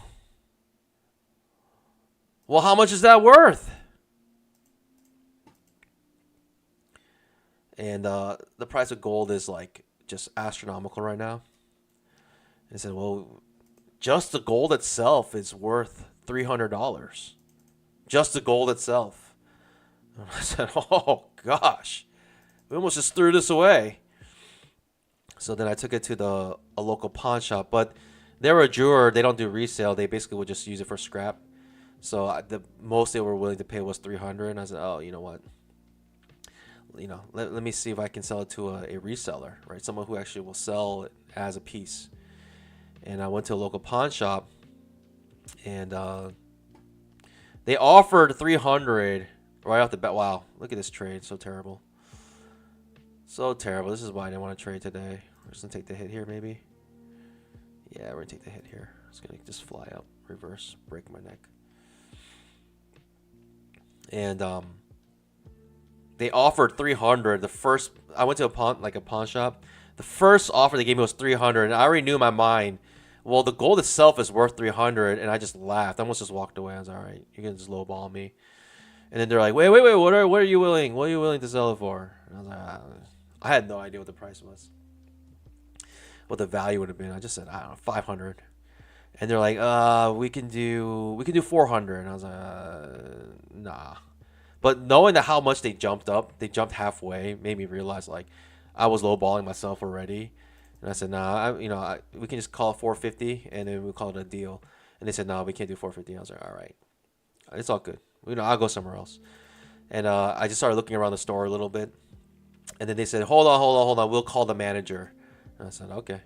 well, how much is that worth? And the price of gold is like just astronomical right now. And I said, well, just the gold itself is worth $300. Just the gold itself. And I said, oh, gosh. We almost just threw this away. So then I took it to a local pawn shop. But they were a jeweler. They don't do resale. They basically would just use it for scrap. So the most they were willing to pay was $300. And I said, oh, you know what? Let me see if I can sell it to a reseller, right? Someone who actually will sell it as a piece. And I went to a local pawn shop. And they offered $300 right off the bat. Wow, look at this trade. So terrible. So terrible. This is why I didn't want to trade today. We're just going to take the hit here, maybe. Yeah, we're going to take the hit here. It's going to just fly out, reverse, break my neck. And they offered $300. I went to a pawn shop. The first offer they gave me was $300, and I already knew in my mind, well, the gold itself is worth $300, and I just laughed. I almost just walked away. I was all right. You can just lowball me. And then they're like, wait, what are you willing? What are you willing to sell it for? And I was like, I had no idea what the price was, what the value would have been. I just said, I don't know, 500. And they're like, we can do 400. And I was like, nah. But knowing that how much they jumped up, they jumped halfway, made me realize like I was lowballing myself already. And I said, nah, we can just call it 450, and then we'll call it a deal. And they said, no, we can't do 450. I was like, all right, it's all good. I'll go somewhere else. And I just started looking around the store a little bit. And then they said, hold on. We'll call the manager. And I said, okay.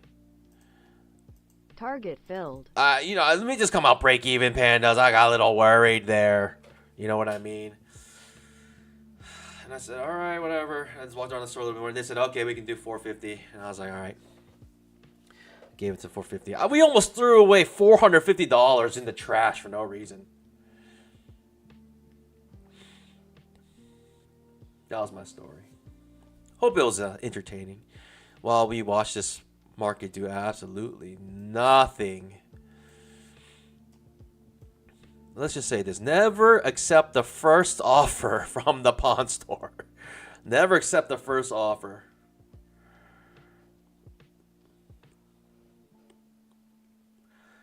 Target filled. Let me just come out break even, pandas. I got a little worried there. You know what I mean? And I said, all right, whatever. I just walked around the store a little bit more. And they said, okay, we can do 450. And I was like, all right. Gave it to 450. We almost threw away $450 in the trash for no reason. That was my story. Hope it was entertaining. While we watched this market do absolutely nothing. Let's just say this. Never accept the first offer from the pawn store. Never accept the first offer.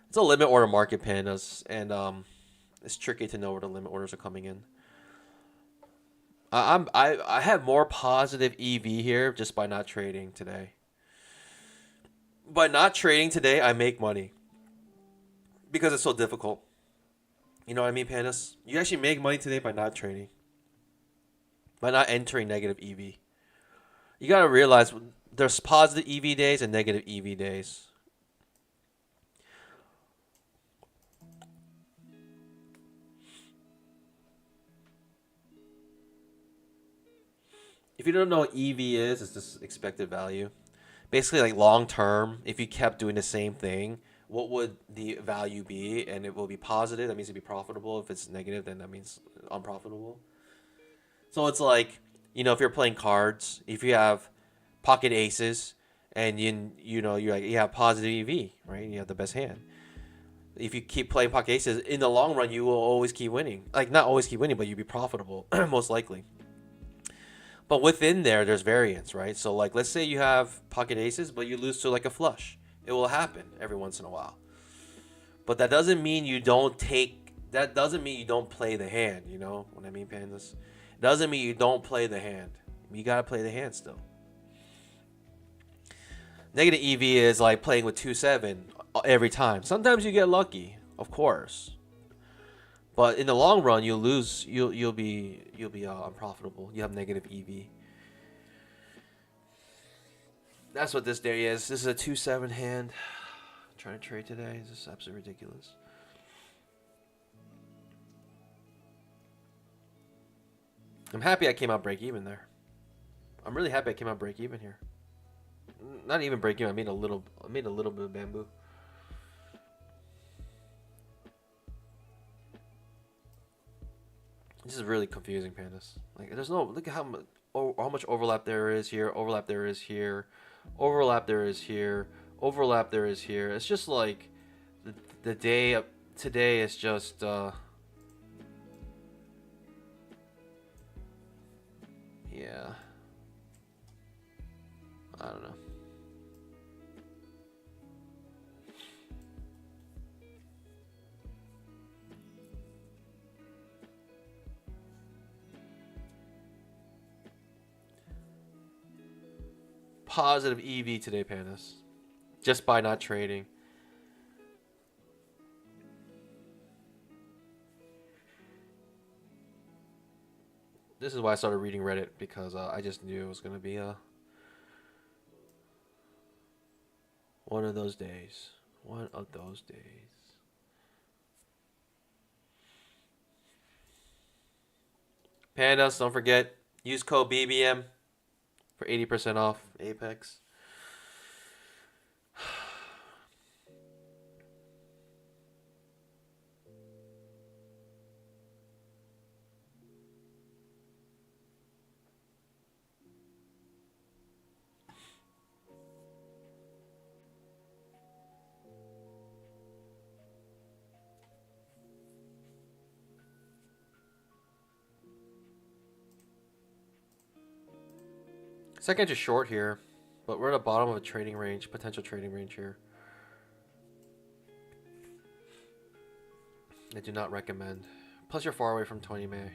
It's a limit order market, pandas. And it's tricky to know where the limit orders are coming in. I have more positive EV here just by not trading today. By not trading today, I make money. Because it's so difficult. You know what I mean, pandas? You actually make money today by not trading. By not entering negative EV. You gotta realize there's positive EV days and negative EV days. If you don't know what EV is, it's just expected value. Basically, like long term, if you kept doing the same thing, what would the value be? And it will be positive. That means it'll be profitable. If it's negative, then that means unprofitable. So it's like, if you're playing cards, if you have pocket aces, and you have positive EV, right? You have the best hand. If you keep playing pocket aces, in the long run, you will always keep winning. Like, not always keep winning, but you'll be profitable, most likely. But within there's variance, right? So like, let's say you have pocket aces, but you lose to like a flush. It will happen every once in a while. But that doesn't mean you don't play the hand, you know what I mean, pandas? It doesn't mean you don't play the hand. You gotta play the hand still. Negative EV is like playing with 2-7 every time. Sometimes you get lucky, of course, but in the long run, you'll lose. You'll be unprofitable. You have negative EV. That's what this day is. This is a 2-7 hand. I'm trying to trade today. This is absolutely ridiculous. I'm happy I came out break even there. I'm really happy I came out break even here. Not even break even. I made a little bit of bamboo. This is really confusing, pandas. Like, there's no, look at how much overlap there is here. Overlap there is here. Overlap there is here. Overlap there is here. It's just like the day of today is just yeah. I don't know. Positive EV today, pandas. Just by not trading. This is why I started reading Reddit, because I just knew it was gonna be one of those days. One of those days. Pandas, don't forget, use code BBM for 80% off Apex. Second to short here, but we're at the bottom of a trading range, potential trading range here. I do not recommend. Plus you're far away from 20 May.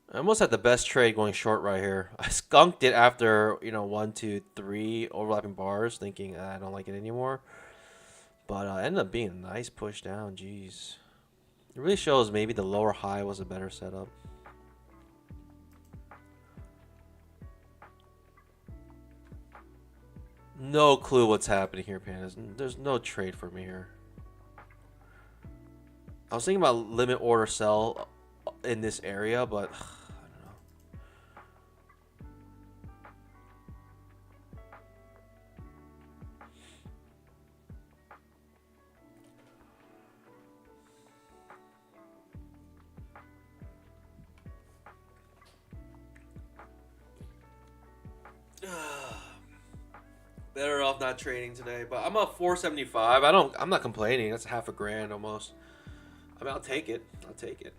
I almost had the best trade going short right here. I skunked it after, 1, 2, 3 overlapping bars, thinking I don't like it anymore. But ended up being a nice push down. Jeez. It really shows maybe the lower high was a better setup. No clue what's happening here, Pandas. There's no trade for me here. I was thinking about limit order sell in this area, but Better off not trading today, but I'm up 475. I'm not complaining. That's half a grand almost. I mean, I'll take it. I'll take it.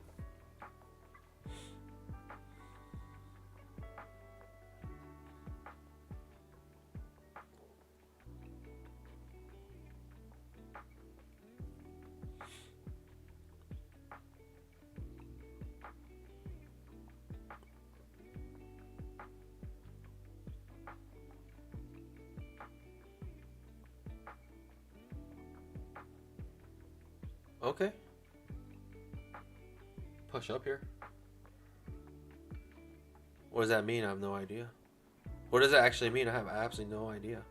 Okay. Push up here. What does that mean? I have no idea. What does that actually mean? I have absolutely no idea.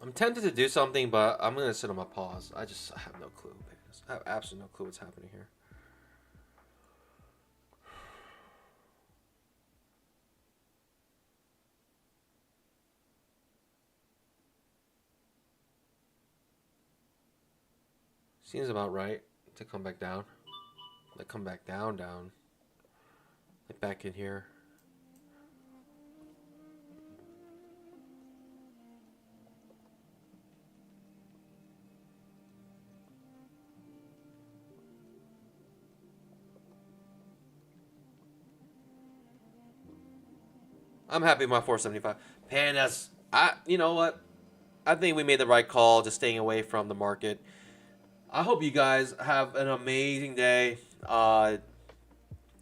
I'm tempted to do something, but I'm going to sit on my pause. I have no clue. I have absolutely no clue what's happening here. Seems about right to come back down. Like come back down. Like back in here. I'm happy with my 475. Pandas, you know what? I think we made the right call just staying away from the market. I hope you guys have an amazing day.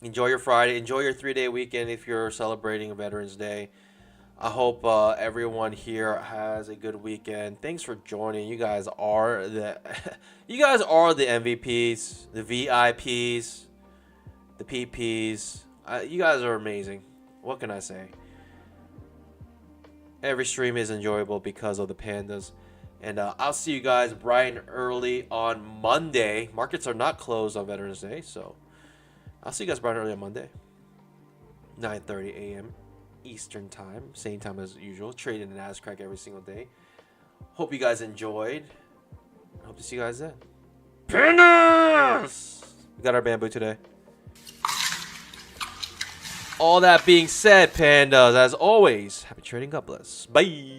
Enjoy your Friday. Enjoy your 3-day weekend if you're celebrating Veterans Day. I hope everyone here has a good weekend. Thanks for joining. You guys are the you guys are the MVPs, the VIPs, the PPs. You guys are amazing. What can I say? Every stream is enjoyable because of the pandas. And I'll see you guys bright and early on Monday. Markets are not closed on Veterans Day, so I'll see you guys bright and early on Monday. 9:30 a.m. Eastern time. Same time as usual. Trading in Nascraq every single day. Hope you guys enjoyed. Hope to see you guys then. Pandas! We got our bamboo today. All that being said, pandas, as always, happy trading. God bless. Bye.